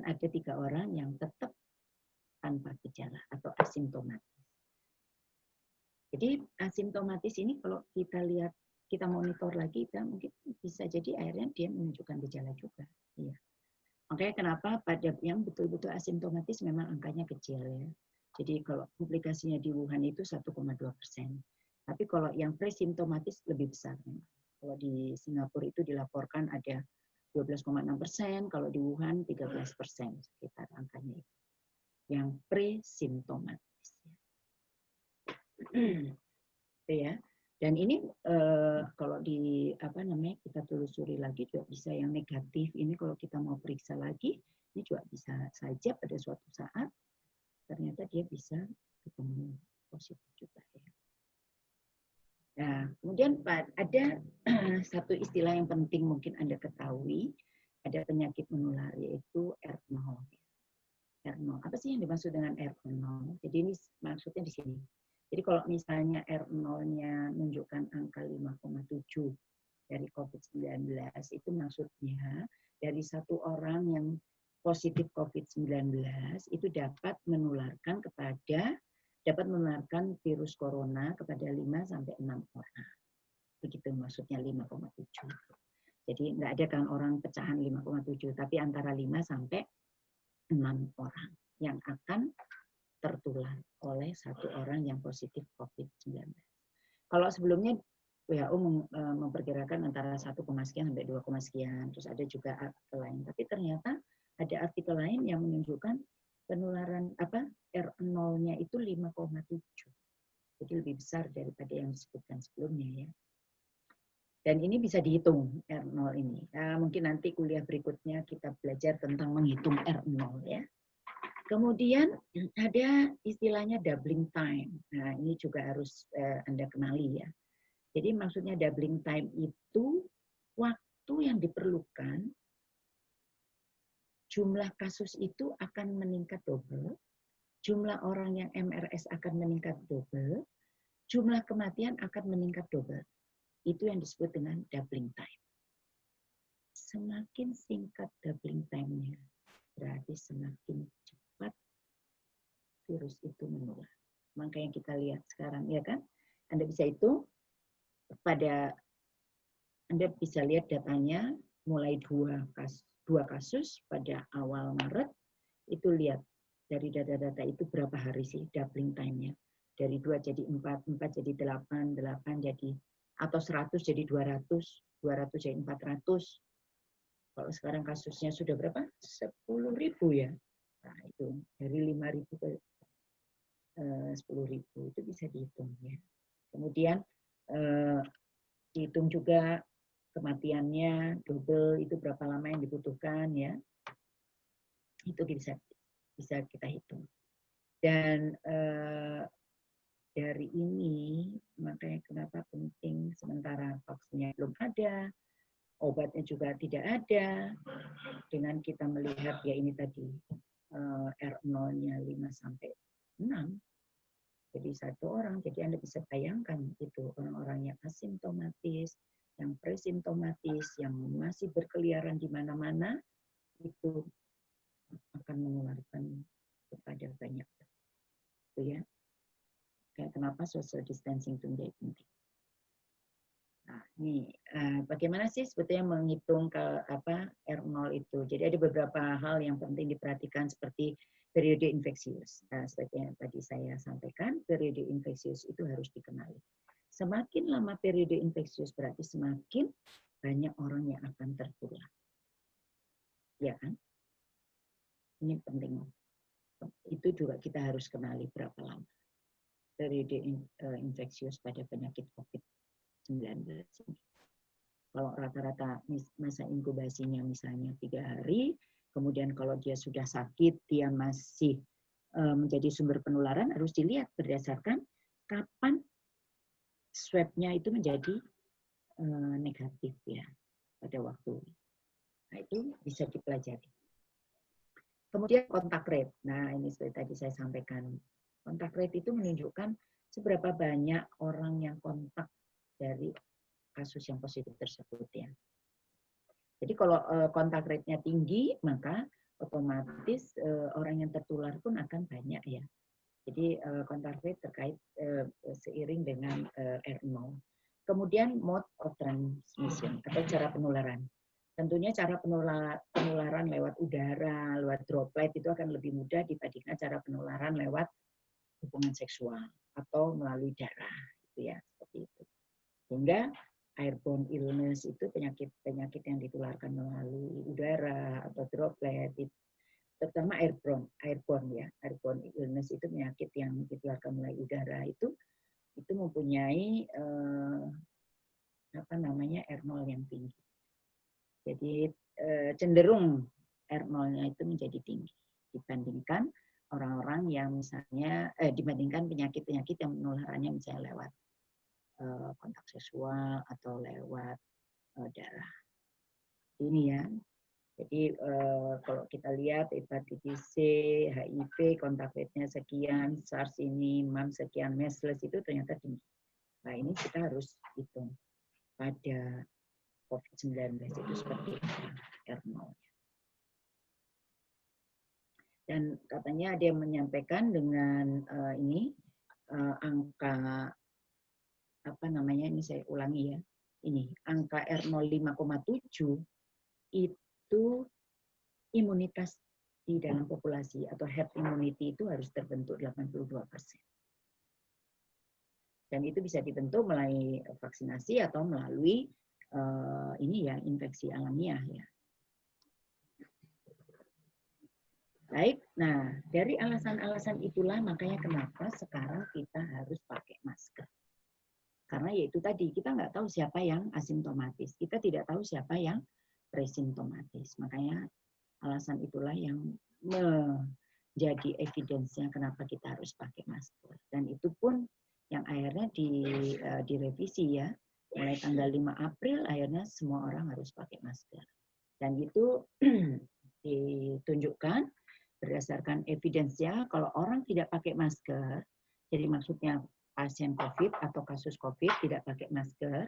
ada 3 orang yang tetap tanpa gejala atau asimptomatis. Jadi asimptomatis ini kalau kita lihat, kita monitor lagi, kita mungkin bisa jadi akhirnya dia menunjukkan gejala juga. Iya. Makanya kenapa pada yang betul-betul asimptomatis memang angkanya kecil ya. Jadi kalau publikasinya di Wuhan itu 1,2%. Tapi kalau yang presimptomatis lebih besar. Kalau di Singapura itu dilaporkan ada 12,6%, kalau di Wuhan 13% sekitar angkanya itu. Yang presimptomatis. Ya. Dan ini kalau di kita telusuri lagi juga bisa yang negatif ini kalau kita mau periksa lagi ini juga bisa saja pada suatu saat ternyata dia bisa ketemu positif juga ya. Nah, kemudian ada satu istilah yang penting mungkin Anda ketahui, ada penyakit menular yaitu R0. R0. Apa sih yang dimaksud dengan R0? Jadi ini maksudnya di sini. Jadi kalau misalnya R0-nya menunjukkan angka 5,7 dari COVID-19, itu maksudnya dari satu orang yang positif COVID-19 itu dapat menularkan virus corona kepada 5 sampai 6 orang. Begitu maksudnya 5,7. Jadi nggak ada kan orang pecahan 5,7, tapi antara 5 sampai 6 orang yang akan tertular oleh satu orang yang positif COVID-19. Kalau sebelumnya WHO memperkirakan antara 1, sekian sampai 2, sekian, terus ada juga artikel lain. Tapi ternyata ada artikel lain yang menunjukkan penularan R0-nya itu 5,7. Jadi lebih besar daripada yang disebutkan sebelumnya ya. Dan ini bisa dihitung R0 ini. Nah, mungkin nanti kuliah berikutnya kita belajar tentang menghitung R0 ya. Kemudian ada istilahnya doubling time. Nah, ini juga harus Anda kenali ya. Jadi maksudnya doubling time itu waktu yang diperlukan, jumlah kasus itu akan meningkat double, jumlah orang yang MRS akan meningkat double, jumlah kematian akan meningkat double. Itu yang disebut dengan doubling time. Semakin singkat doubling time-nya, berarti semakin cepat virus itu menular. Makanya kita lihat sekarang, ya kan? Anda bisa hitung, Anda bisa lihat datanya mulai dua kasus pada awal Maret, itu lihat dari data-data itu berapa hari sih doubling time-nya. Dari 2 jadi 4, 4 jadi 8, 8 jadi, atau 100 jadi 200, 200 jadi 400. Kalau sekarang kasusnya sudah berapa? 10.000 ya. Nah, itu dari 5.000 ke 10.000 itu bisa dihitung ya. Kemudian dihitung juga kematiannya double, itu berapa lama yang dibutuhkan ya. Itu bisa kita hitung. Dan dari ini makanya kenapa penting, sementara vaksinnya belum ada, obatnya juga tidak ada, dengan kita melihat ya ini tadi R0-nya 5 sampai 6. Jadi satu orang, jadi Anda bisa bayangkan itu orang-orang yang asimptomatis, yang presimptomatis, yang masih berkeliaran di mana-mana, itu akan menularkan kepada banyak. Itu ya. Kayak kenapa social distancing itu menjadi penting. Nah, ini bagaimana sih sebetulnya menghitung R0 itu? Jadi ada beberapa hal yang penting diperhatikan seperti periode infeksius. Nah, seperti yang tadi saya sampaikan, periode infeksius itu harus dikenali. Semakin lama periode infeksius berarti semakin banyak orang yang akan tertular. Ya kan? Ini penting. Itu juga kita harus kenali berapa lama periode infeksius pada penyakit COVID-19. Kalau rata-rata masa inkubasinya misalnya 3 hari, kemudian kalau dia sudah sakit, dia masih menjadi sumber penularan, harus dilihat berdasarkan kapan swab-nya itu menjadi negatif ya pada waktu. Nah, itu bisa dipelajari. Kemudian kontak rate. Nah, ini seperti tadi saya sampaikan. Kontak rate itu menunjukkan seberapa banyak orang yang kontak dari kasus yang positif tersebut ya. Jadi kalau kontak rate-nya tinggi, maka otomatis orang yang tertular pun akan banyak ya. Jadi kontak rate terkait seiring dengan R0. Kemudian mode of transmission atau cara penularan. Tentunya cara penularan lewat udara, lewat droplet itu akan lebih mudah dibandingkan cara penularan lewat hubungan seksual atau melalui darah, gitu ya, seperti itu. Sehingga airborne illness itu penyakit yang ditularkan melalui udara atau droplet, terutama airborne ya. Airborne illness itu penyakit yang ditularkan melalui udara itu mempunyai R0 yang tinggi. Jadi cenderung R0-nya itu menjadi tinggi dibandingkan orang-orang yang misalnya dibandingkan penyakit-penyakit yang penularannya misalnya lewat kontak seksual atau lewat darah. Ini ya. Jadi kalau kita lihat hepatitis C, HIV, kontak rate-nya sekian, SARS ini, MAM sekian, measles itu ternyata tinggi. Nah ini kita harus hitung pada COVID-19 itu seperti R0. Dan katanya dia menyampaikan dengan ini angka apa namanya, ini saya ulangi ya, ini angka R0 5,7 itu imunitas di dalam populasi atau herd immunity itu harus terbentuk 82%. Dan itu bisa dibentuk melalui vaksinasi atau melalui ini ya, infeksi alamiah ya. Baik, nah dari alasan-alasan itulah makanya kenapa sekarang kita harus pakai masker. Karena yaitu tadi, kita nggak tahu siapa yang asimptomatis, kita tidak tahu siapa yang presimptomatis. Makanya alasan itulah yang menjadi evidence-nya kenapa kita harus pakai masker. Dan itu pun yang akhirnya direvisi ya, mulai tanggal 5 April akhirnya semua orang harus pakai masker. Dan itu ditunjukkan berdasarkan evidence-nya, kalau orang tidak pakai masker, jadi maksudnya pasien COVID atau kasus COVID tidak pakai masker,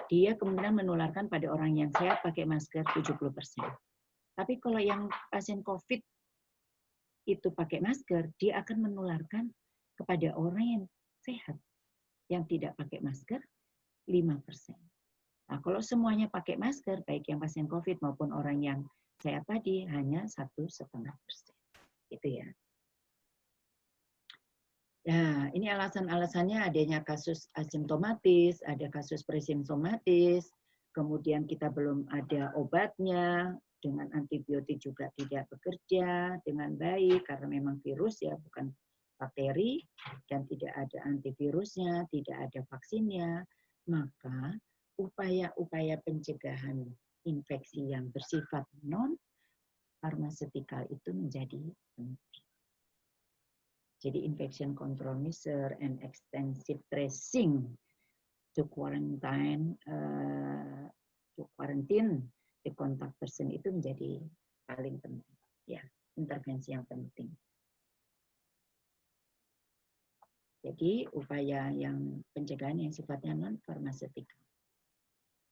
dia kemudian menularkan pada orang yang sehat pakai masker 70%. Tapi kalau yang pasien COVID itu pakai masker, dia akan menularkan kepada orang yang sehat, yang tidak pakai masker 5%. Nah, kalau semuanya pakai masker, baik yang pasien COVID maupun orang yang sehat tadi, hanya 1,5%. Itu ya. Nah, ini alasan-alasannya adanya kasus asimptomatis, ada kasus presimptomatis, kemudian kita belum ada obatnya, dengan antibiotik juga tidak bekerja dengan baik, karena memang virus ya, bukan bakteri, dan tidak ada antivirusnya, tidak ada vaksinnya, maka upaya-upaya pencegahan infeksi yang bersifat non-farmasetikal itu menjadi penting. Jadi infection control measure and extensive tracing to quarantine the contact person itu menjadi paling penting. Ya, intervensi yang penting. Jadi upaya yang pencegahan yang sifatnya non farmasetikal.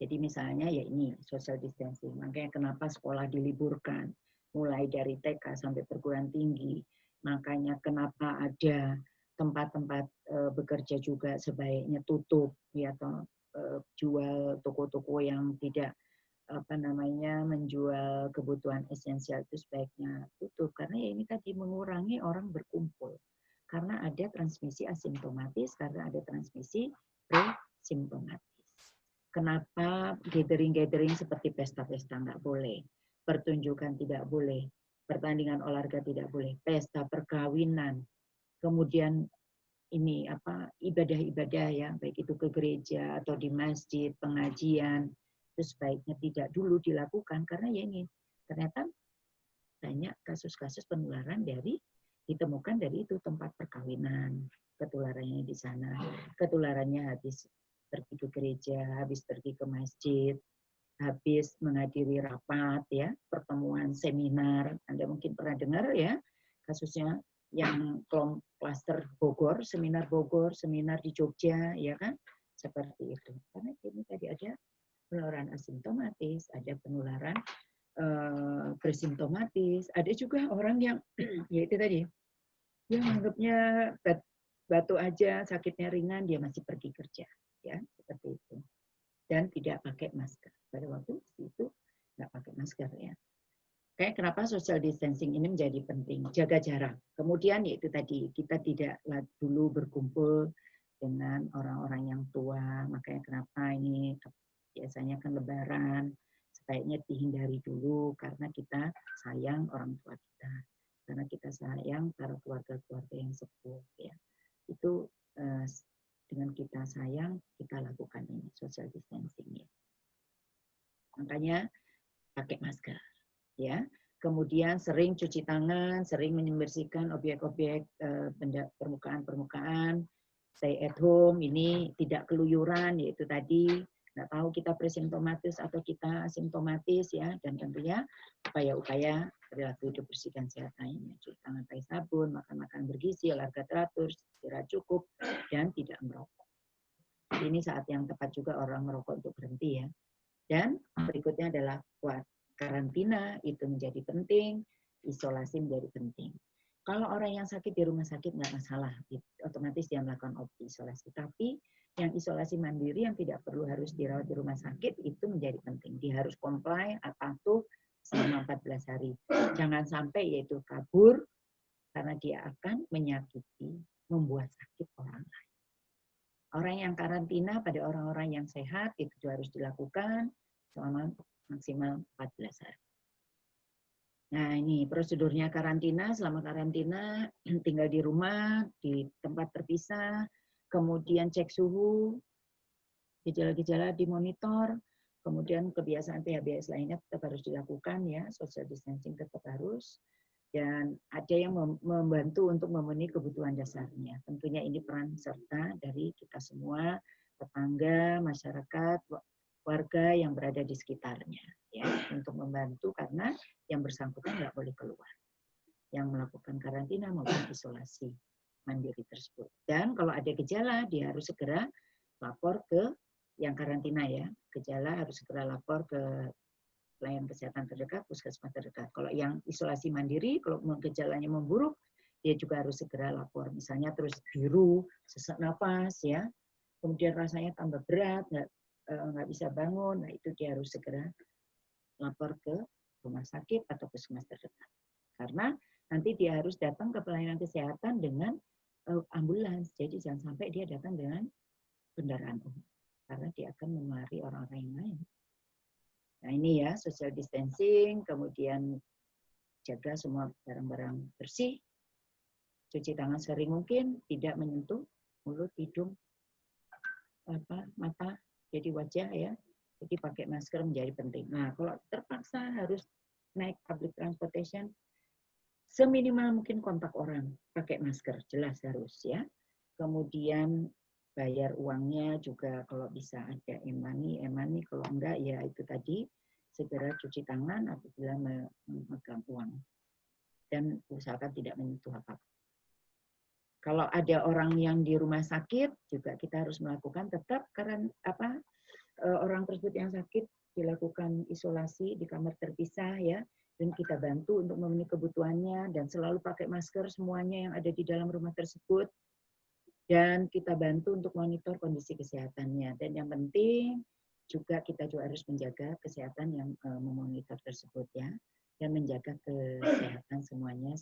Jadi misalnya ya ini social distancing. Makanya kenapa sekolah diliburkan mulai dari TK sampai perguruan tinggi. Makanya kenapa ada tempat-tempat bekerja juga sebaiknya tutup ya, atau jual toko-toko yang tidak menjual kebutuhan esensial itu sebaiknya tutup, karena ya ini tadi mengurangi orang berkumpul. Karena ada transmisi asimptomatis, karena ada transmisi presimptomatis. Kenapa gathering-gathering seperti pesta-pesta nggak boleh, pertunjukan tidak boleh, pertandingan olahraga tidak boleh, pesta perkawinan, kemudian ini ibadah-ibadah ya, baik itu ke gereja atau di masjid, pengajian, itu sebaiknya tidak dulu dilakukan, karena ya ini ternyata banyak kasus-kasus penularan ditemukan dari itu tempat perkawinan, ketularannya di sana, ketularannya habis pergi ke gereja, habis pergi ke masjid, habis menghadiri rapat ya, pertemuan seminar. Anda mungkin pernah dengar ya kasusnya yang klaster Bogor, seminar di Jogja ya kan, seperti itu. Karena ini tadi ada penularan asimptomatis, ada penularan presimptomatis, ada juga orang yang ya itu tadi, dia menganggapnya batuk aja, sakitnya ringan, dia masih pergi kerja ya, seperti itu. Dan tidak pakai masker. Pada waktu itu nggak pakai masker ya. Kayak kenapa social distancing ini menjadi penting, jaga jarak. Kemudian yaitu tadi, kita tidak dulu berkumpul dengan orang-orang yang tua, makanya kenapa ini biasanya kan lebaran, sebaiknya dihindari dulu karena kita sayang orang tua kita. Karena kita sayang para keluarga-keluarga yang sepuh ya. Itu dengan kita sayang, kita lakukan ini social distancing ya. Makanya pakai masker ya. Kemudian sering cuci tangan, sering membersihkan objek-objek permukaan-permukaan, stay at home, ini tidak keluyuran, yaitu tadi nggak tahu kita presimptomatis atau kita asimptomatis ya, dan tentunya upaya-upaya perilaku hidup bersih dan sehat lainnya, cuci tangan pakai sabun, makan makanan bergizi, olahraga teratur, istirahat cukup, dan tidak merokok. Ini saat yang tepat juga orang merokok untuk berhenti ya. Dan berikutnya adalah karantina itu menjadi penting, isolasi menjadi penting. Kalau orang yang sakit di rumah sakit nggak masalah, otomatis dia melakukan isolasi. Tapi yang isolasi mandiri yang tidak perlu harus dirawat di rumah sakit itu menjadi penting. Dia harus comply atau selama 14 hari. Jangan sampai yaitu kabur karena dia akan menyakiti, membuat sakit orang lain. Orang yang karantina pada orang-orang yang sehat itu juga harus dilakukan selama maksimal 14 hari. Nah ini prosedurnya karantina, selama karantina tinggal di rumah, di tempat terpisah, kemudian cek suhu, gejala-gejala dimonitor, kemudian kebiasaan PHBS lainnya tetap harus dilakukan ya, social distancing tetap harus, dan ada yang membantu untuk memenuhi kebutuhan dasarnya. Tentunya ini peran serta dari kita semua, tetangga, masyarakat, warga yang berada di sekitarnya, ya, untuk membantu karena yang bersangkutan nggak boleh keluar, yang melakukan karantina maupun isolasi mandiri tersebut. Dan kalau ada gejala, dia harus segera lapor ke yang karantina ya, gejala harus segera lapor ke pelayanan kesehatan terdekat, puskesmas terdekat. Kalau yang isolasi mandiri, kalau gejalanya memburuk, dia juga harus segera lapor. Misalnya terus biru, sesak nafas, ya, kemudian rasanya tambah berat, nggak bisa bangun, nah itu dia harus segera lapor ke rumah sakit atau puskesmas terdekat. Karena nanti dia harus datang ke pelayanan kesehatan dengan ambulans. Jadi jangan sampai dia datang dengan kendaraan umum, karena dia akan menulari orang-orang yang lain. Nah ini ya, social distancing, kemudian jaga semua barang-barang bersih, cuci tangan sering mungkin, tidak menyentuh mulut, hidung, mata, jadi wajah ya. Jadi pakai masker menjadi penting. Nah kalau terpaksa harus naik public transportation, seminimal mungkin kontak orang, pakai masker, jelas harus ya. Kemudian bayar uangnya juga kalau bisa ada e-money, kalau enggak ya itu tadi, segera cuci tangan apabila memegang uang. Dan usahakan tidak menyentuh apa-apa. Kalau ada orang yang di rumah sakit, juga kita harus melakukan tetap karena orang tersebut yang sakit dilakukan isolasi di kamar terpisah ya, dan kita bantu untuk memenuhi kebutuhannya dan selalu pakai masker semuanya yang ada di dalam rumah tersebut. Dan kita bantu untuk monitor kondisi kesehatannya. Dan yang penting juga kita juga harus menjaga kesehatan yang memonitor tersebut ya, dan menjaga kesehatan semuanya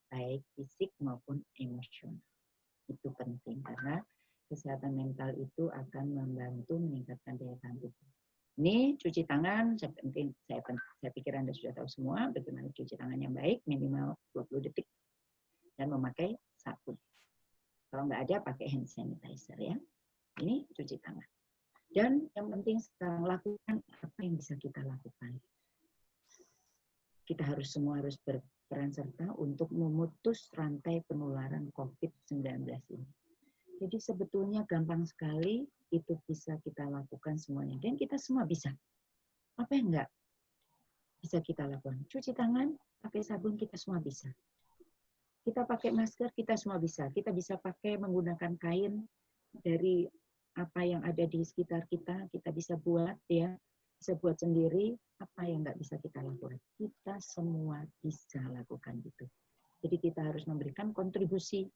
baik fisik maupun emosional. Itu penting karena kesehatan mental itu akan membantu meningkatkan daya tahan tubuh. Ini cuci tangan, saya pikir Anda sudah tahu semua bagaimana cuci tangan yang baik, minimal 20 detik, dan memakai sabun. Kalau nggak ada, pakai hand sanitizer ya. Ini cuci tangan. Dan yang penting sekarang lakukan apa yang bisa kita lakukan. Kita semua harus berperan serta untuk memutus rantai penularan COVID-19 ini. Jadi sebetulnya gampang sekali itu bisa kita lakukan semuanya. Dan kita semua bisa. Apa yang enggak bisa kita lakukan? Cuci tangan, pakai sabun, kita semua bisa. Kita pakai masker, kita semua bisa. Kita bisa pakai menggunakan kain dari apa yang ada di sekitar kita. Kita bisa buat ya, bisa buat sendiri. Apa yang enggak bisa kita lakukan? Kita semua bisa lakukan itu. Jadi kita harus memberikan kontribusi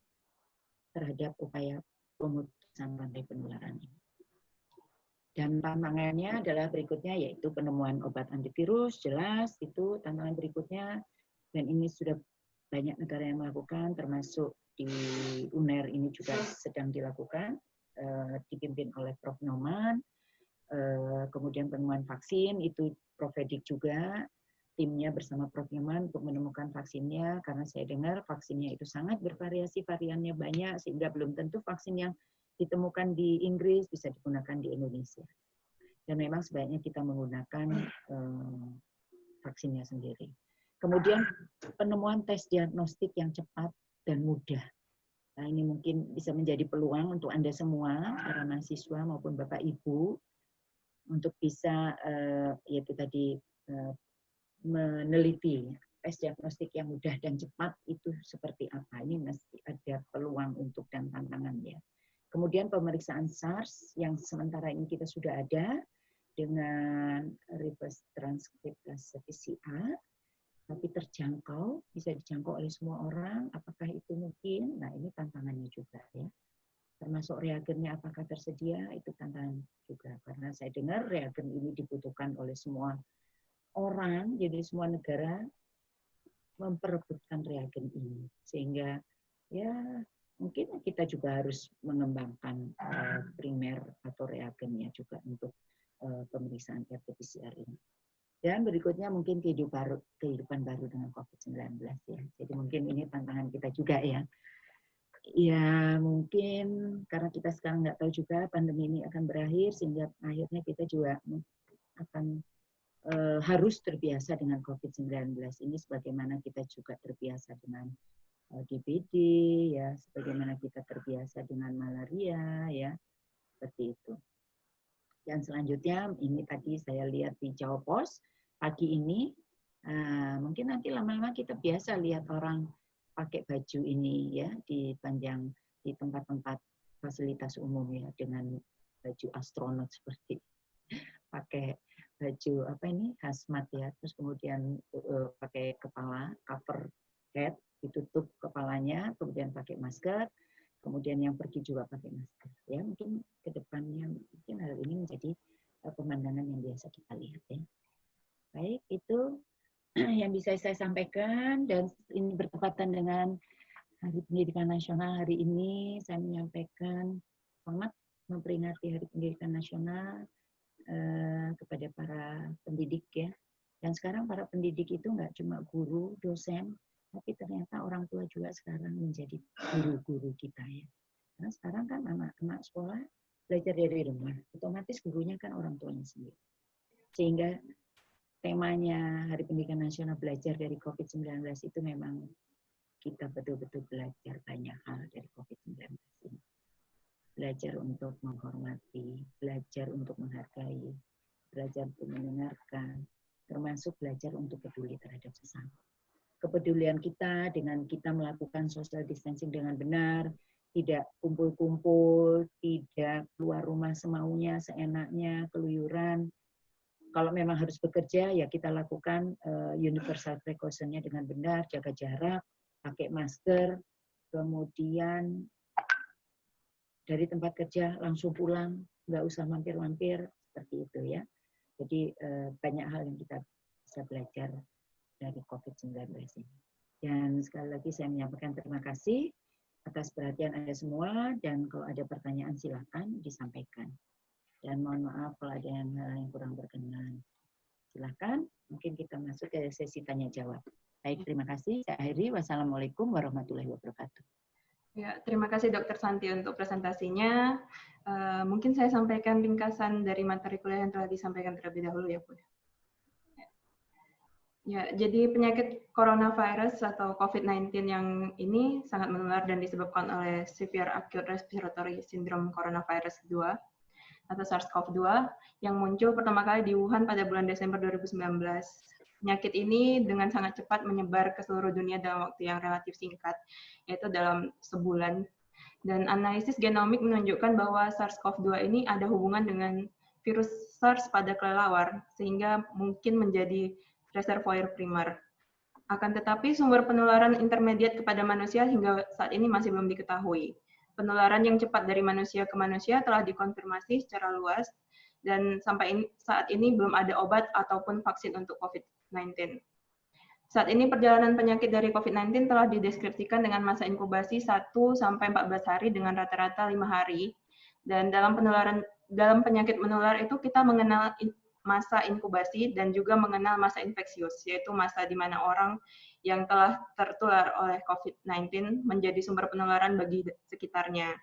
terhadap upaya pemutusan rantai penularan ini. Dan tantangannya adalah berikutnya, yaitu penemuan obat antivirus, jelas itu tantangan berikutnya, dan ini sudah banyak negara yang melakukan, termasuk di UNER ini juga sedang dilakukan, dipimpin oleh Prof. Noman, kemudian penemuan vaksin, itu Prof. Edik juga, timnya bersama Prof. Nyoman untuk menemukan vaksinnya, karena saya dengar vaksinnya itu sangat bervariasi, variannya banyak, sehingga belum tentu vaksin yang ditemukan di Inggris bisa digunakan di Indonesia. Dan memang sebaiknya kita menggunakan vaksinnya sendiri. Kemudian penemuan tes diagnostik yang cepat dan mudah. Nah, ini mungkin bisa menjadi peluang untuk Anda semua, para mahasiswa maupun Bapak Ibu, untuk bisa yaitu tadi meneliti tes diagnostik yang mudah dan cepat itu seperti apa. Ini mesti ada peluang untuk dan tantangan ya. Kemudian pemeriksaan SARS yang sementara ini kita sudah ada dengan reverse transkriptase PCR, tapi terjangkau, bisa dijangkau oleh semua orang. Apakah itu mungkin? Nah, ini tantangannya juga ya. Termasuk reagennya apakah tersedia, itu tantangan juga. Karena saya dengar reagen ini dibutuhkan oleh semua orang, jadi semua negara memperebutkan reagen ini. Sehingga ya mungkin kita juga harus mengembangkan primer atau reagennya juga untuk pemeriksaan RT-PCR ini. Dan berikutnya mungkin kehidupan baru dengan COVID-19 ya. Jadi mungkin ini tantangan kita juga ya. Ya mungkin karena kita sekarang nggak tahu juga pandemi ini akan berakhir, sehingga akhirnya kita juga akan harus terbiasa dengan COVID-19 ini, sebagaimana kita juga terbiasa dengan DBD ya, sebagaimana kita terbiasa dengan malaria ya, seperti itu. Dan selanjutnya ini tadi saya lihat di Jawa Pos pagi ini, mungkin nanti lama-lama kita biasa lihat orang pakai baju ini ya di tempat-tempat fasilitas umum ya, dengan baju astronot seperti pakai baju apa ini hazmat ya, terus kemudian pakai kepala cover head, ditutup kepalanya, kemudian pakai masker, kemudian yang pergi juga pakai masker ya. Mungkin kedepannya mungkin hal ini menjadi pemandangan yang biasa kita lihat ya. Baik, itu yang bisa saya sampaikan, dan ini bertepatan dengan Hari Pendidikan Nasional hari ini. Saya menyampaikan selamat memperingati Hari Pendidikan Nasional kepada para pendidik ya. Dan sekarang para pendidik itu nggak cuma guru, dosen, tapi ternyata orang tua juga sekarang menjadi guru-guru kita ya. Karena sekarang kan anak-anak sekolah belajar dari rumah, otomatis gurunya kan orang tuanya sendiri. Sehingga temanya Hari Pendidikan Nasional belajar dari COVID-19 itu memang kita betul-betul belajar banyak hal dari COVID-19 ini. Belajar untuk menghormati, belajar untuk menghargai, belajar untuk mendengarkan, termasuk belajar untuk peduli terhadap sesama. Kepedulian kita dengan kita melakukan social distancing dengan benar, tidak kumpul-kumpul, tidak keluar rumah semaunya, seenaknya, keluyuran. Kalau memang harus bekerja, ya kita lakukan universal precaution-nya dengan benar, jaga jarak, pakai masker, kemudian dari tempat kerja langsung pulang, nggak usah mampir-mampir, seperti itu ya. Jadi banyak hal yang kita bisa belajar dari COVID-19 ini. Dan sekali lagi saya menyampaikan terima kasih atas perhatian Anda semua, dan kalau ada pertanyaan silakan disampaikan. Dan mohon maaf kalau ada yang kurang berkenan. Silakan, mungkin kita masuk ke sesi tanya jawab. Baik, terima kasih. Saya akhiri. Wassalamualaikum warahmatullahi wabarakatuh. Ya, terima kasih Dr. Santi untuk presentasinya. Mungkin saya sampaikan ringkasan dari materi kuliah yang telah disampaikan terlebih dahulu ya, Bu. Ya, jadi penyakit coronavirus atau COVID-19 yang ini sangat menular dan disebabkan oleh Severe Acute Respiratory Syndrome Coronavirus 2 atau SARS-CoV-2 yang muncul pertama kali di Wuhan pada bulan Desember 2019. Penyakit ini dengan sangat cepat menyebar ke seluruh dunia dalam waktu yang relatif singkat, yaitu dalam sebulan. Dan analisis genomik menunjukkan bahwa SARS-CoV-2 ini ada hubungan dengan virus SARS pada kelelawar, sehingga mungkin menjadi reservoir primer. Akan tetapi sumber penularan intermediat kepada manusia hingga saat ini masih belum diketahui. Penularan yang cepat dari manusia ke manusia telah dikonfirmasi secara luas, dan sampai saat ini belum ada obat ataupun vaksin untuk COVID-19. Saat ini perjalanan penyakit dari COVID-19 telah dideskripsikan dengan masa inkubasi 1-14 hari dengan rata-rata 5 hari. Dan dalam penyakit menular itu kita mengenal masa inkubasi dan juga mengenal masa infeksius, yaitu masa di mana orang yang telah tertular oleh COVID-19 menjadi sumber penularan bagi sekitarnya.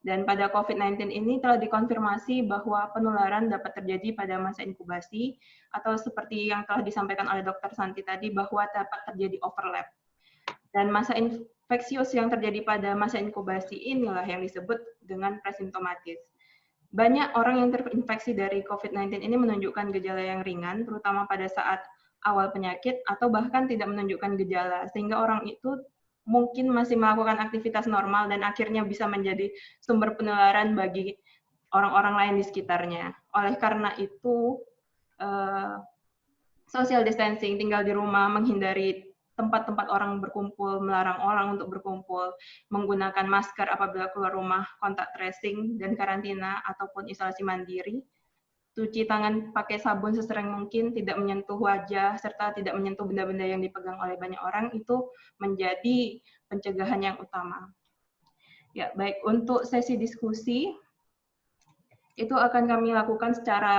Dan pada COVID-19 ini telah dikonfirmasi bahwa penularan dapat terjadi pada masa inkubasi, atau seperti yang telah disampaikan oleh Dr. Santi tadi, bahwa dapat terjadi overlap. Dan masa infeksius yang terjadi pada masa inkubasi inilah yang disebut dengan presimptomatis. Banyak orang yang terinfeksi dari COVID-19 ini menunjukkan gejala yang ringan, terutama pada saat awal penyakit atau bahkan tidak menunjukkan gejala, sehingga orang itu mungkin masih melakukan aktivitas normal dan akhirnya bisa menjadi sumber penularan bagi orang-orang lain di sekitarnya. Oleh karena itu, social distancing, tinggal di rumah, menghindari tempat-tempat orang berkumpul, melarang orang untuk berkumpul, menggunakan masker apabila keluar rumah, kontak tracing dan karantina ataupun isolasi mandiri, cuci tangan pakai sabun sesering mungkin, tidak menyentuh wajah, serta tidak menyentuh benda-benda yang dipegang oleh banyak orang, itu menjadi pencegahan yang utama. Ya, baik. Untuk sesi diskusi, itu akan kami lakukan secara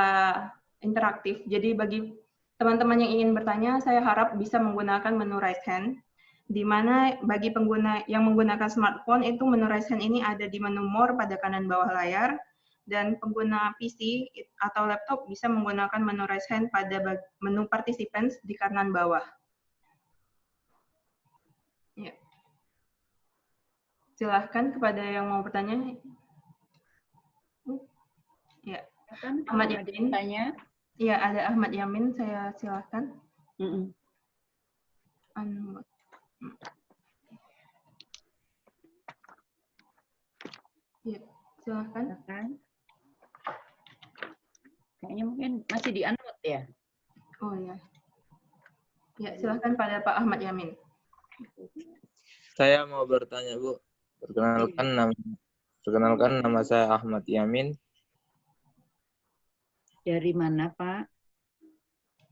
interaktif. Jadi bagi teman-teman yang ingin bertanya, saya harap bisa menggunakan menu raise hand, di mana bagi pengguna yang menggunakan smartphone, itu menu raise hand ini ada di menu more pada kanan bawah layar, dan pengguna PC atau laptop bisa menggunakan menu raise hand pada menu participants di kanan bawah. Ya. Silahkan kepada yang mau bertanya. Ya. Ahmad Yamin. Iya, ada Ahmad Yamin, saya silahkan. Ya, silahkan. Kayaknya mungkin masih di-unmute ya? Oh ya. Ya, silahkan pada Pak Ahmad Yamin. Saya mau bertanya, Bu. Perkenalkan nama saya Ahmad Yamin. Dari mana, Pak?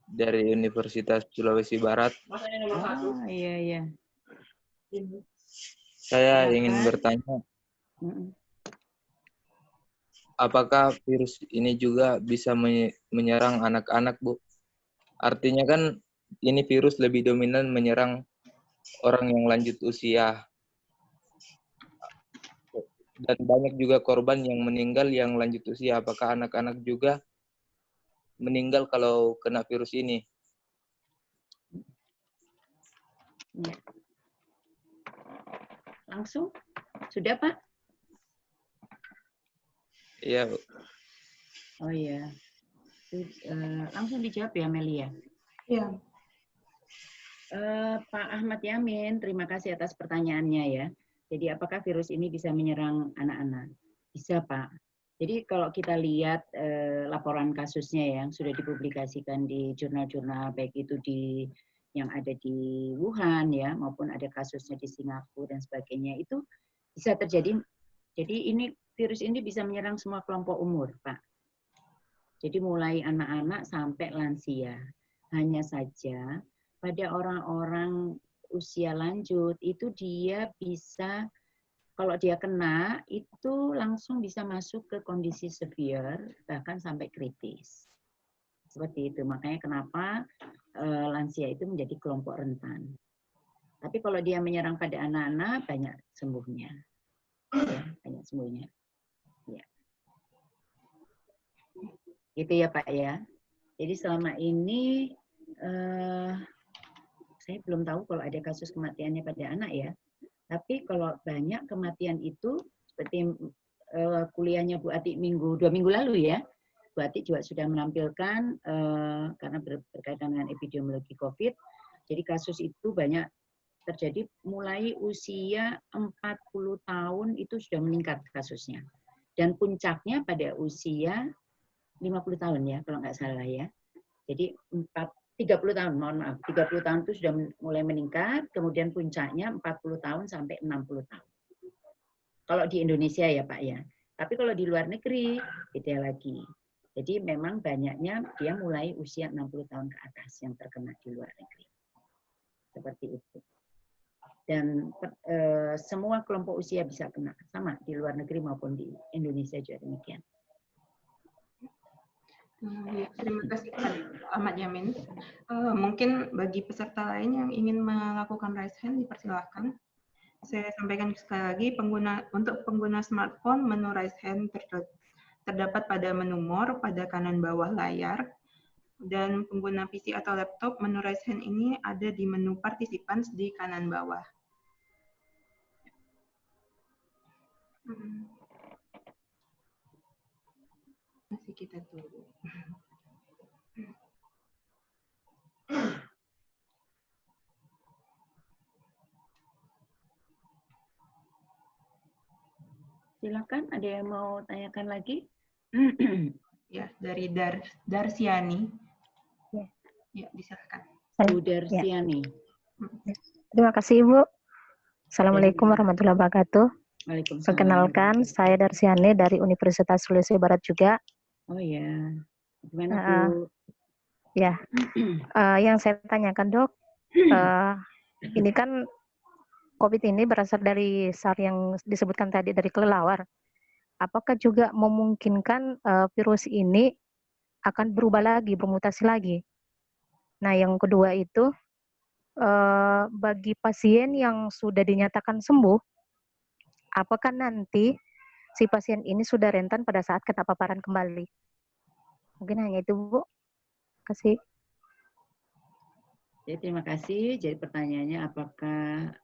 Dari Universitas Sulawesi Barat. Oh, iya. Saya ingin bertanya, apakah virus ini juga bisa menyerang anak-anak, Bu? Artinya kan ini virus lebih dominan menyerang orang yang lanjut usia. Dan banyak juga korban yang meninggal yang lanjut usia. Apakah anak-anak juga meninggal kalau kena virus ini? Ya. Langsung? Sudah, Pak? Iya, Bu. Oh iya. Langsung dijawab ya, Melia. Iya. Pak Ahmad Yamin, terima kasih atas pertanyaannya ya. Jadi apakah virus ini bisa menyerang anak-anak? Bisa, Pak. Jadi kalau kita lihat laporan kasusnya yang sudah dipublikasikan di jurnal-jurnal, baik itu yang ada di Wuhan ya, maupun ada kasusnya di Singapura dan sebagainya, itu bisa terjadi. Jadi virus ini bisa menyerang semua kelompok umur, Pak. Jadi mulai anak-anak sampai lansia. Hanya saja pada orang-orang usia lanjut itu dia bisa, kalau dia kena itu langsung bisa masuk ke kondisi severe bahkan sampai kritis. Seperti itu. Makanya kenapa lansia itu menjadi kelompok rentan. Tapi kalau dia menyerang pada anak-anak banyak sembuhnya. Ya, banyak sembuhnya. Ya. Gitu ya Pak ya. Jadi selama ini saya belum tahu kalau ada kasus kematiannya pada anak ya. Tapi kalau banyak kematian itu seperti kuliahnya Bu Atik 2 minggu lalu ya, Bu Atik juga sudah menampilkan karena berkaitan dengan epidemiologi COVID. Jadi kasus itu banyak terjadi mulai usia 40 tahun itu sudah meningkat kasusnya. Dan puncaknya pada usia 50 tahun ya, kalau nggak salah ya. Jadi 30 tahun, mohon maaf, 30 tahun itu sudah mulai meningkat, kemudian puncaknya 40 tahun sampai 60 tahun. Kalau di Indonesia ya Pak ya. Tapi kalau di luar negeri, beda lagi. Jadi memang banyaknya dia mulai usia 60 tahun ke atas yang terkena di luar negeri. Seperti itu. Dan semua kelompok usia bisa kena, sama di luar negeri maupun di Indonesia juga demikian. Terima kasih Pak Ahmad Yamin. Mungkin bagi peserta lain yang ingin melakukan raise hand dipersilakan. Saya sampaikan sekali lagi, untuk pengguna smartphone menu raise hand terdapat pada menu more pada kanan bawah layar, dan pengguna PC atau laptop menu raise hand ini ada di menu participants di kanan bawah. Masih kita tunggu. Silakan, ada yang mau tanyakan lagi? Ya, dari Darsiani. Ya. Ya, disilakan. Bu Ya. Darsiani. Terima kasih Ibu. Assalamualaikum Dari- warahmatullahi wabarakatuh. Waalaikumsalam. Perkenalkan, saya Darsiane dari Universitas Sulawesi Barat juga. Oh ya, gimana Bu? Ya, yang saya tanyakan Dok, ini kan COVID ini berasal dari SARS yang disebutkan tadi dari kelelawar. Apakah juga memungkinkan virus ini akan berubah lagi, bermutasi lagi? Nah, yang kedua itu, bagi pasien yang sudah dinyatakan sembuh, apakah nanti si pasien ini sudah rentan pada saat kena paparan kembali? Mungkin hanya itu, Bu. Kasih. Jadi terima kasih. Jadi pertanyaannya apakah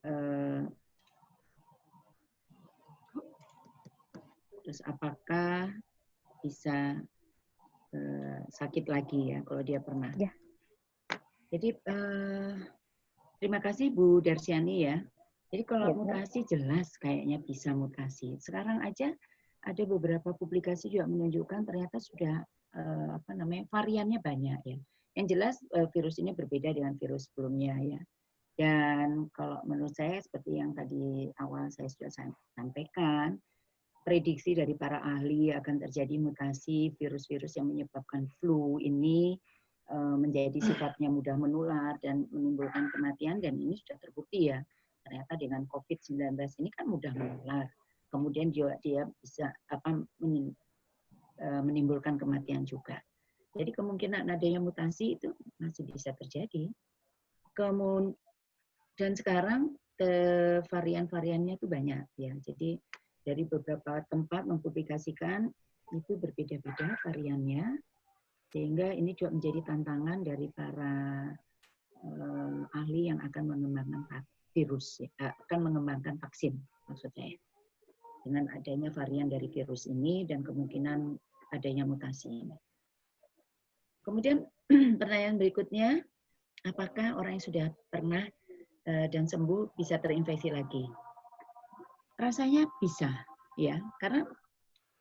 apakah bisa sakit lagi ya kalau dia pernah? Ya. Jadi terima kasih Bu Darsiani ya. Jadi kalau Ya, Bu. mutasi jelas kayaknya bisa mutasi. Sekarang aja ada beberapa publikasi juga menunjukkan ternyata sudah variannya banyak ya. Yang jelas virus ini berbeda dengan virus sebelumnya ya. Dan kalau menurut saya seperti yang tadi awal saya sudah sampaikan, prediksi dari para ahli akan terjadi mutasi virus-virus yang menyebabkan flu ini menjadi sifatnya mudah menular dan menimbulkan kematian, dan ini sudah terbukti ya. Ternyata dengan COVID-19 ini kan mudah menular. Kemudian dia bisa menimbulkan kematian juga. Jadi kemungkinan adanya mutasi itu masih bisa terjadi. Dan sekarang varian-variannya itu banyak ya. Jadi dari beberapa tempat mempublikasikan itu berbeda-beda variannya, sehingga ini juga menjadi tantangan dari para ahli yang akan mengembangkan virus, akan mengembangkan vaksin maksud saya. Dengan adanya varian dari virus ini dan kemungkinan adanya mutasi ini. Kemudian pertanyaan berikutnya, apakah orang yang sudah pernah dan sembuh bisa terinfeksi lagi? Rasanya bisa, ya, karena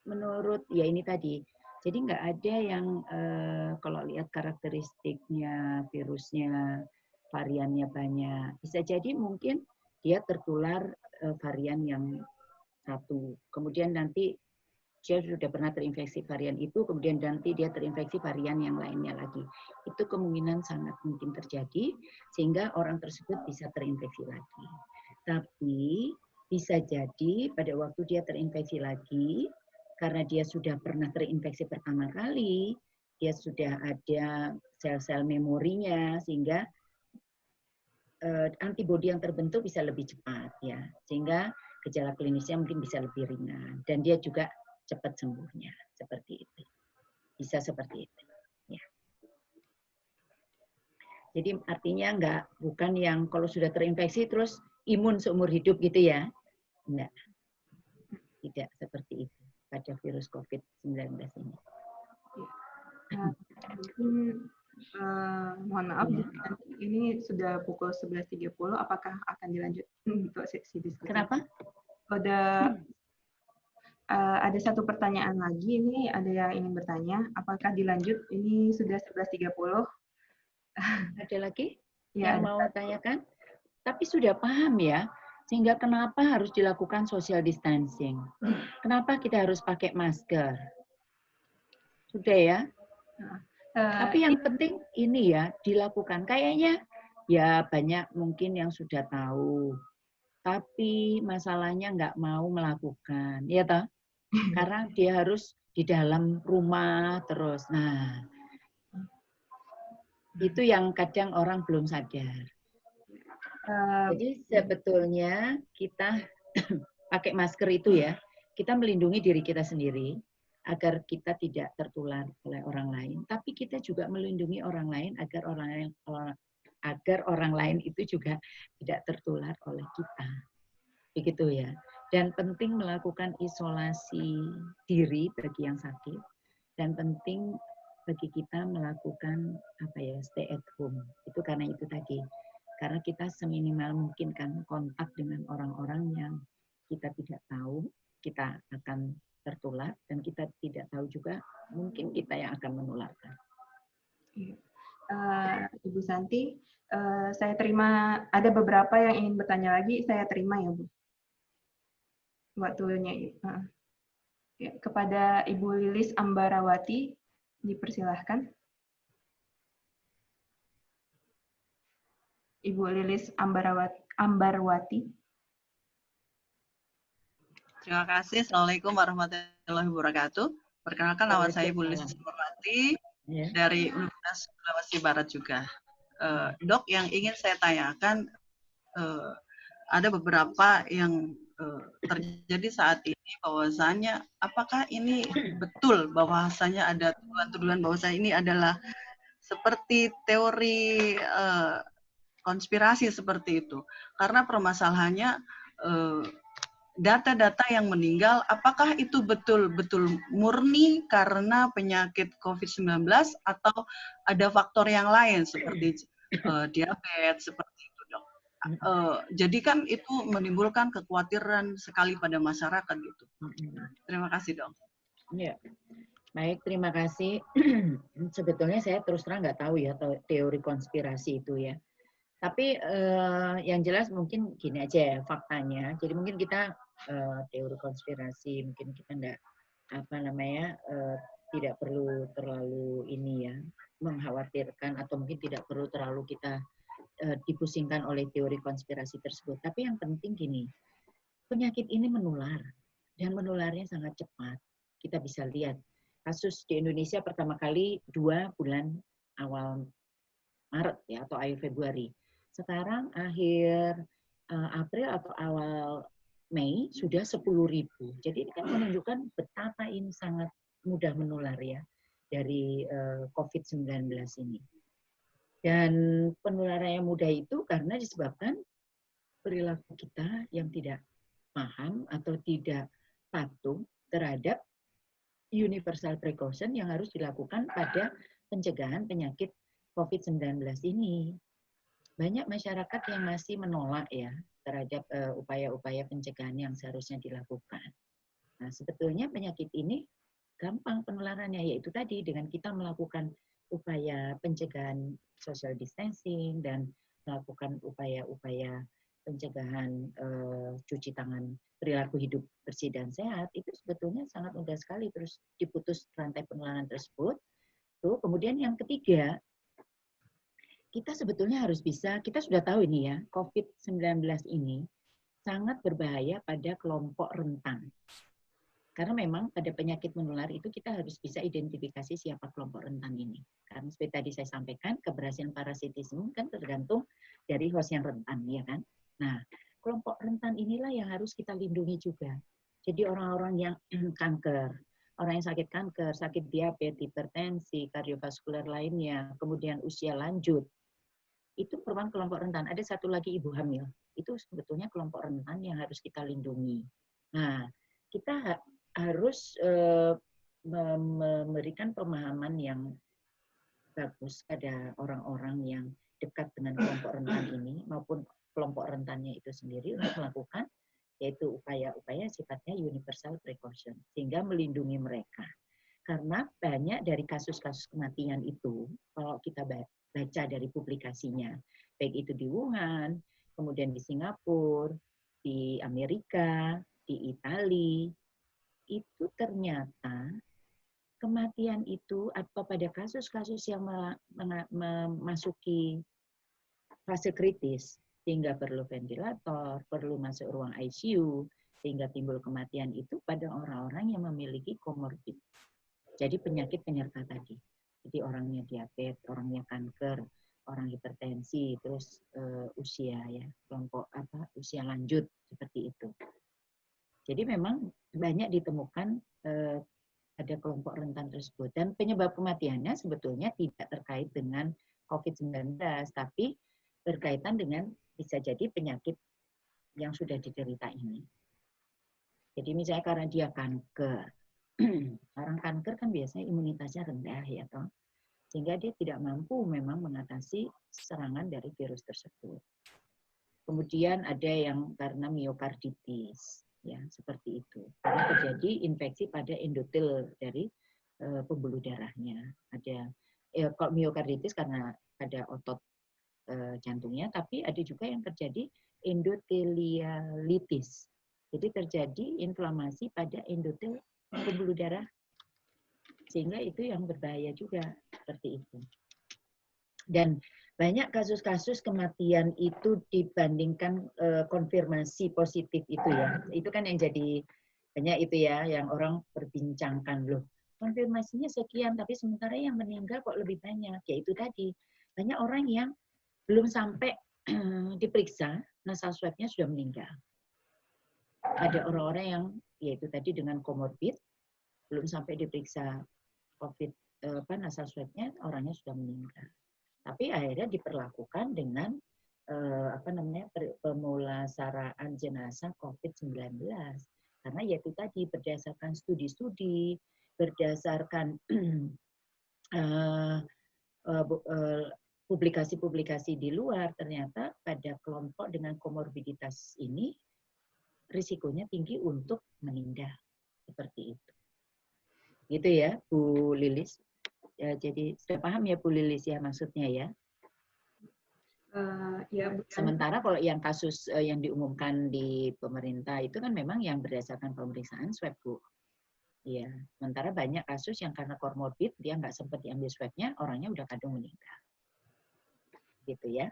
menurut ya ini tadi, jadi nggak ada yang kalau lihat karakteristiknya virusnya variannya banyak, bisa jadi mungkin dia tertular varian yang satu, kemudian nanti dia sudah pernah terinfeksi varian itu, kemudian nanti dia terinfeksi varian yang lainnya lagi. Itu kemungkinan sangat mungkin terjadi, sehingga orang tersebut bisa terinfeksi lagi. Tapi bisa jadi pada waktu dia terinfeksi lagi, karena dia sudah pernah terinfeksi pertama kali, dia sudah ada sel-sel memorinya, sehingga antibodi yang terbentuk bisa lebih cepat, ya, sehingga gejala klinisnya mungkin bisa lebih ringan, dan dia juga cepat sembuhnya, seperti itu. Bisa seperti itu. Ya. Jadi artinya bukan yang kalau sudah terinfeksi terus imun seumur hidup gitu ya. Enggak. Tidak seperti itu pada virus COVID-19 ini. Mohon maaf, ini sudah pukul 11.30, apakah akan dilanjut untuk sesi diskusi? Kenapa? Ada satu pertanyaan lagi, ini ada yang ingin bertanya, apakah dilanjut? Ini sudah 11.30. Ada lagi Ya, yang mau tanyakan? Tapi sudah paham ya, sehingga kenapa harus dilakukan social distancing? Kenapa kita harus pakai masker? Sudah ya? Tapi yang penting ini ya, dilakukan. Kayaknya ya banyak mungkin yang sudah tahu, tapi masalahnya nggak mau melakukan, ya toh? Karena dia harus di dalam rumah terus. Nah, itu yang kadang orang belum sadar. Jadi sebetulnya kita pakai masker itu ya, kita melindungi diri kita sendiri agar kita tidak tertular oleh orang lain. Tapi kita juga melindungi orang lain agar orang lain itu juga tidak tertular oleh kita. Begitu ya. Dan penting melakukan isolasi diri bagi yang sakit, dan penting bagi kita melakukan stay at home. Itu karena itu tadi. Karena kita seminimal mungkin kan kontak dengan orang-orang yang kita tidak tahu, kita akan tertular dan kita tidak tahu juga mungkin kita yang akan menularkan. Ibu Santi, saya terima ada beberapa yang ingin bertanya lagi, saya terima ya Bu. Waktunya ya, kepada Ibu Lilis Ambarawati, dipersilahkan. Ibu Lilis Ambarwati. Terima kasih. Assalamualaikum warahmatullahi wabarakatuh. Perkenalkan, nama saya Ibu Lilis Ambarwati dari Universitas Sulawesi Barat juga. Dok, yang ingin saya tanyakan, ada beberapa yang terjadi saat ini, bahwasanya apakah ini betul bahwasanya ada tuduhan-tuduhan bahwasanya ini adalah seperti teori konspirasi seperti itu. Karena permasalahannya data-data yang meninggal, apakah itu betul-betul murni karena penyakit COVID-19 atau ada faktor yang lain seperti diabetes, seperti itu, Dok. Jadi kan itu menimbulkan kekhawatiran sekali pada masyarakat gitu. Terima kasih, Dok. Ya. Baik, terima kasih. Sebetulnya saya terus terang nggak tahu ya teori konspirasi itu ya. Tapi yang jelas mungkin gini aja ya faktanya. Jadi mungkin kita teori konspirasi mungkin kita nggak tidak perlu terlalu ini ya mengkhawatirkan atau mungkin tidak perlu terlalu kita dipusingkan oleh teori konspirasi tersebut. Tapi yang penting gini, penyakit ini menular dan menularnya sangat cepat. Kita bisa lihat kasus di Indonesia pertama kali 2 bulan awal Maret ya atau akhir Februari. Sekarang akhir April atau awal Mei sudah 10.000. Jadi ini kan menunjukkan betapa ini sangat mudah menular ya dari COVID-19 ini. Dan penularan yang mudah itu karena disebabkan perilaku kita yang tidak paham atau tidak patuh terhadap universal precaution yang harus dilakukan pada pencegahan penyakit COVID-19 ini. Banyak masyarakat yang masih menolak ya terhadap upaya-upaya pencegahan yang seharusnya dilakukan. Nah, sebetulnya penyakit ini gampang penularannya, yaitu tadi dengan kita melakukan upaya pencegahan social distancing dan melakukan upaya-upaya pencegahan cuci tangan, perilaku hidup bersih dan sehat, itu sebetulnya sangat mudah sekali terus diputus rantai penularan tersebut. Tuh, kemudian yang ketiga, kita sebetulnya harus bisa, kita sudah tahu ini ya, COVID-19 ini sangat berbahaya pada kelompok rentan. Karena memang pada penyakit menular itu kita harus bisa identifikasi siapa kelompok rentan ini. Karena seperti tadi saya sampaikan, keberhasilan parasitisme kan tergantung dari host yang rentan, ya kan? Nah, kelompok rentan inilah yang harus kita lindungi juga. Jadi orang-orang yang kanker, orang yang sakit kanker, sakit diabetes, hipertensi, kardiovaskular lainnya, kemudian usia lanjut, itu merupakan kelompok rentan. Ada satu lagi ibu hamil, itu sebetulnya kelompok rentan yang harus kita lindungi. Nah, kita harus memberikan pemahaman yang bagus pada orang-orang yang dekat dengan kelompok rentan ini maupun kelompok rentannya itu sendiri untuk melakukan yaitu upaya-upaya sifatnya universal precaution sehingga melindungi mereka. Karena banyak dari kasus-kasus kematian itu kalau kita baca dari publikasinya, baik itu di Wuhan, kemudian di Singapura, di Amerika, di Italia, itu ternyata kematian itu atau pada kasus-kasus yang memasuki fase kritis sehingga perlu ventilator, perlu masuk ruang ICU, sehingga timbul kematian itu pada orang-orang yang memiliki komorbid. Jadi penyakit penyerta tadi. Jadi orangnya diabetes, orangnya kanker, orang hipertensi, terus usia ya, kelompok usia lanjut seperti itu. Jadi memang banyak ditemukan ada kelompok rentan tersebut dan penyebab kematiannya sebetulnya tidak terkait dengan COVID-19, tapi berkaitan dengan bisa jadi penyakit yang sudah diderita ini. Jadi misalnya karena dia kanker, orang kanker kan biasanya imunitasnya rendah ya toh, sehingga dia tidak mampu memang mengatasi serangan dari virus tersebut. Kemudian ada yang karena miokarditis, Ya, seperti itu. Karena terjadi infeksi pada endotel dari pembuluh darahnya. Ada kalau miokarditis karena ada otot jantungnya, tapi ada juga yang terjadi endotelialitis. Jadi terjadi inflamasi pada endotel pembuluh darah, sehingga itu yang berbahaya juga, seperti itu. Dan banyak kasus-kasus kematian itu dibandingkan konfirmasi positif itu ya. Itu kan yang jadi banyak itu ya, yang orang perbincangkan loh. Konfirmasinya sekian, tapi sementara yang meninggal kok lebih banyak. Ya itu tadi, banyak orang yang belum sampai diperiksa, nasal swab-nya sudah meninggal. Ada orang-orang yang, yaitu tadi dengan komorbid, belum sampai diperiksa COVID, nasal swab-nya, orangnya sudah meninggal. Tapi akhirnya diperlakukan dengan pemulasaraan jenazah COVID-19. Karena yaitu tadi berdasarkan studi-studi, berdasarkan publikasi-publikasi di luar, ternyata pada kelompok dengan komorbiditas ini risikonya tinggi untuk meninggal. Seperti itu. Gitu ya, Bu Lilis. Ya, jadi sudah paham ya Bu Lilis ya maksudnya ya? Ya, sementara kalau yang kasus yang diumumkan di pemerintah itu kan memang yang berdasarkan pemeriksaan swab, Bu. Iya, sementara banyak kasus yang karena komorbid dia nggak sempat diambil swabnya, orangnya udah kadung meninggal. Gitu ya.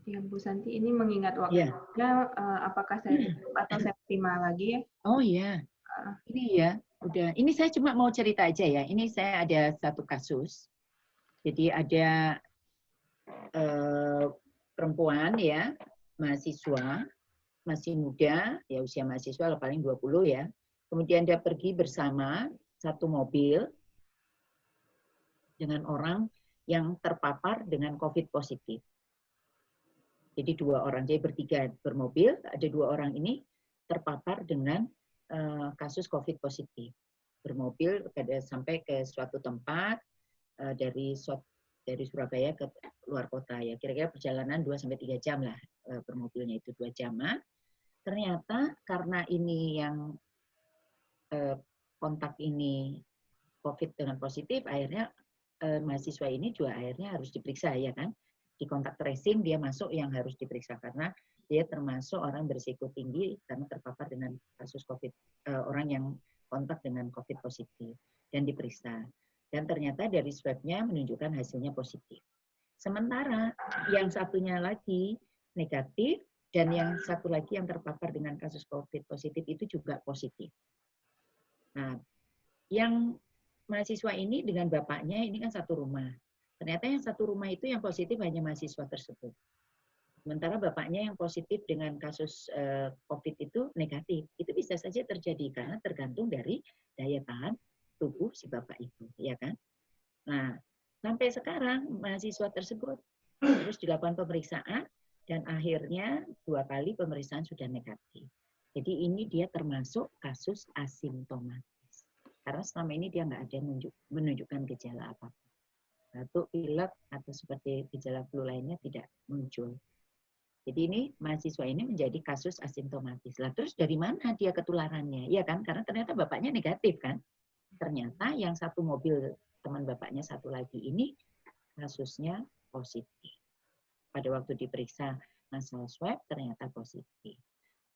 Ya, Bu Santi, ini mengingat waktunya, apakah saya tutup atau saya terima lagi ya? Oh iya, ini ya, udah. Ini saya cuma mau cerita aja ya. Ini saya ada satu kasus. Jadi ada perempuan ya, mahasiswa, masih muda, ya usia mahasiswa paling 20 ya. Kemudian dia pergi bersama satu mobil dengan orang yang terpapar dengan COVID positif. Jadi 2 orang, jadi bertiga bermobil, ada 2 orang ini terpapar dengan kasus COVID positif. Bermobil sampai ke suatu tempat dari Surabaya ke luar kota ya. Kira-kira perjalanan 2-3 jam lah bermobilnya itu 2 jam. Ternyata karena ini yang kontak ini COVID dengan positif, akhirnya mahasiswa ini juga akhirnya harus diperiksa ya kan. Di kontak tracing dia masuk yang harus diperiksa karena dia termasuk orang berisiko tinggi karena terpapar dengan kasus COVID, orang yang kontak dengan COVID positif dan diperiksa. Dan ternyata dari swab-nya menunjukkan hasilnya positif. Sementara yang satunya lagi negatif dan yang satu lagi yang terpapar dengan kasus COVID positif itu juga positif. Nah, yang mahasiswa ini dengan bapaknya ini kan satu rumah. Ternyata yang satu rumah itu yang positif hanya mahasiswa tersebut. Sementara bapaknya yang positif dengan kasus COVID itu negatif. Itu bisa saja terjadi karena tergantung dari daya tahan tubuh si bapak itu, ya kan? Nah, sampai sekarang mahasiswa tersebut terus dilakukan pemeriksaan dan akhirnya 2 kali pemeriksaan sudah negatif. Jadi ini dia termasuk kasus asimptomatis. Karena selama ini dia nggak ada menunjukkan gejala apapun. Batuk, pilek, atau seperti gejala flu lainnya tidak muncul. Jadi ini mahasiswa ini menjadi kasus asimptomatis. Lah terus dari mana dia ketularannya? Ya kan? Karena ternyata bapaknya negatif kan. Ternyata yang satu mobil teman bapaknya satu lagi ini kasusnya positif. Pada waktu diperiksa nasal swab ternyata positif.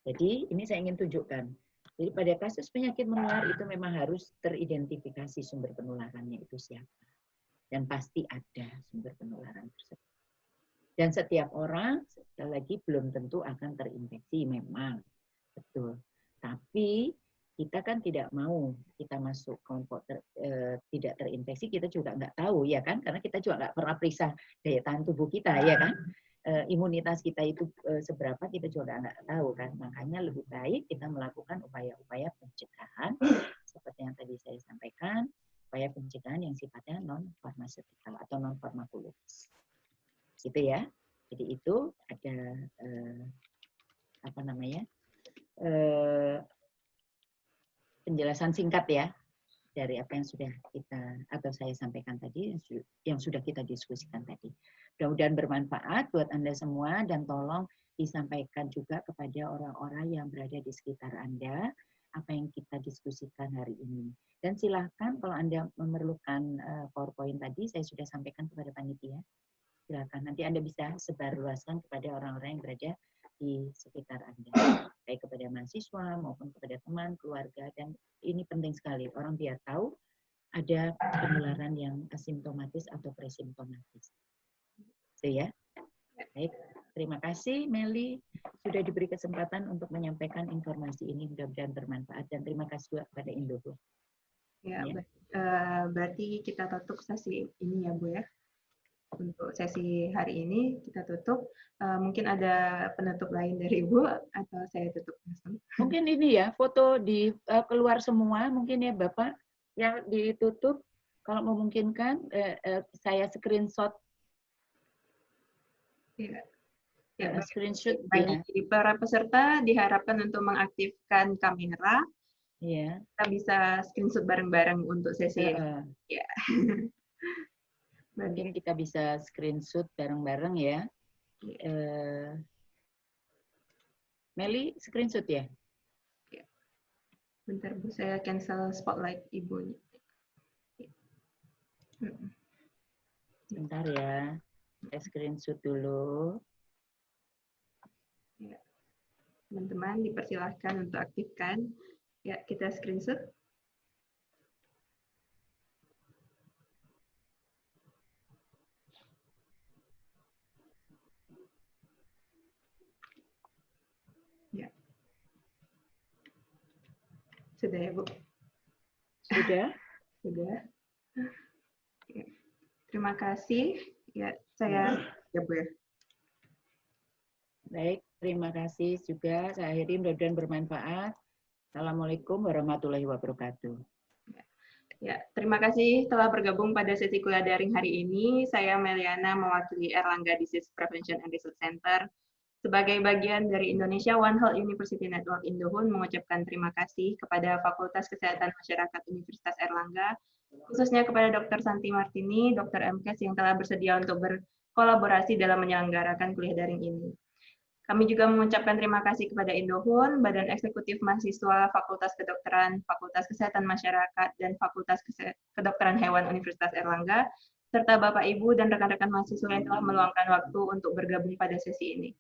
Jadi ini saya ingin tunjukkan. Jadi pada kasus penyakit menular itu memang harus teridentifikasi sumber penularannya itu siapa. Dan pasti ada sumber penularan tersebut. Dan setiap orang, sekali lagi, belum tentu akan terinfeksi, memang. Betul. Tapi kita kan tidak mau kita masuk kelompok tidak terinfeksi, kita juga nggak tahu, ya kan? Karena kita juga nggak pernah periksa daya tahan tubuh kita, ya kan? Imunitas kita itu seberapa, kita juga nggak tahu, kan? Makanya lebih baik kita melakukan upaya-upaya pencegahan, seperti yang tadi saya sampaikan, upaya pencegahan yang sifatnya non-farmasetikal atau non-farmakologis. Gitu ya. Jadi itu ada penjelasan singkat ya dari apa yang sudah kita atau saya sampaikan tadi, yang sudah kita diskusikan tadi. Mudah-mudahan bermanfaat buat Anda semua dan tolong disampaikan juga kepada orang-orang yang berada di sekitar Anda apa yang kita diskusikan hari ini. Dan silakan kalau Anda memerlukan PowerPoint tadi, saya sudah sampaikan kepada panitia. Silakan nanti Anda bisa sebarluaskan kepada orang-orang yang berada di sekitar Anda, baik kepada mahasiswa maupun kepada teman, keluarga, dan ini penting sekali orang biar tahu ada penularan yang asimptomatis atau presimptomatis. So, ya, baik. Terima kasih Meli sudah diberi kesempatan untuk menyampaikan informasi ini, mudah-mudahan bermanfaat, dan terima kasih juga kepada Indohub. Ya, ya. Berarti kita tutup sesi ini ya Bu ya. Untuk sesi hari ini kita tutup. Mungkin ada penutup lain dari Ibu atau saya tutup langsung? Mungkin ini ya, foto di keluar semua, mungkin ya Bapak, yang ditutup. Kalau memungkinkan, saya screenshot. Ya. Ya, screenshot. Bagi para peserta diharapkan untuk mengaktifkan kamera. Ya. Kita bisa screenshot bareng-bareng untuk sesi ini. Ya. Mungkin kita bisa screenshot bareng-bareng ya. Meli, screenshot ya? Ya. Bentar Bu, saya cancel spotlight Ibunya. Bentar ya, saya screenshot dulu. Ya. Teman-teman dipersilahkan untuk aktifkan. Ya, kita screenshot. Ya. Sudah ya, Bu? Sudah? Sudah. Ya. Terima kasih. Ya, saya ya, Bu ya. Baik, terima kasih juga. Saya akhiri, mudah-mudahan bermanfaat. Assalamualaikum warahmatullahi wabarakatuh. Ya, terima kasih telah bergabung pada sesi kuliah daring hari ini. Saya Meliana mewakili Erlangga Disease Prevention and Research Center. Sebagai bagian dari Indonesia One Health University Network Indohun mengucapkan terima kasih kepada Fakultas Kesehatan Masyarakat Universitas Erlangga, khususnya kepada Dr. Santi Martini, Dr. MKes yang telah bersedia untuk berkolaborasi dalam menyelenggarakan kuliah daring ini. Kami juga mengucapkan terima kasih kepada Indohun, Badan Eksekutif Mahasiswa, Fakultas Kedokteran, Fakultas Kesehatan Masyarakat, dan Fakultas Kedokteran Hewan Universitas Erlangga, serta Bapak, Ibu, dan rekan-rekan mahasiswa yang telah meluangkan waktu untuk bergabung pada sesi ini.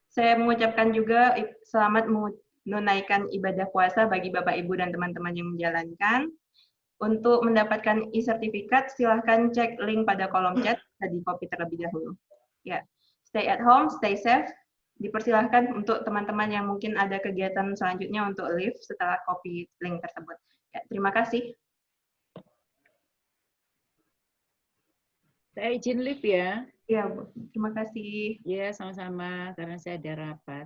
Saya mengucapkan juga selamat menunaikan ibadah puasa bagi Bapak, Ibu, dan teman-teman yang menjalankan. Untuk mendapatkan e-sertifikat, silahkan cek link pada kolom chat, di copy terlebih dahulu. Ya, stay at home, stay safe. Dipersilahkan untuk teman-teman yang mungkin ada kegiatan selanjutnya untuk leave setelah copy link tersebut. Ya, terima kasih. Saya izin leave ya. Iya, Bu. Terima kasih. Ya, sama-sama, karena saya ada rapat.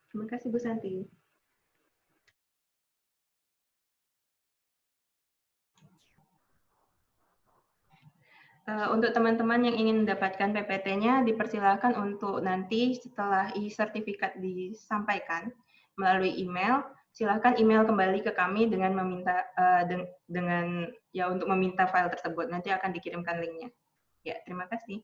Terima kasih, Bu Santi. Untuk teman-teman yang ingin mendapatkan PPT-nya, dipersilakan untuk nanti setelah e-sertifikat disampaikan melalui email, silakan email kembali ke kami dengan meminta untuk meminta file tersebut. Nanti akan dikirimkan linknya. Ya, terima kasih.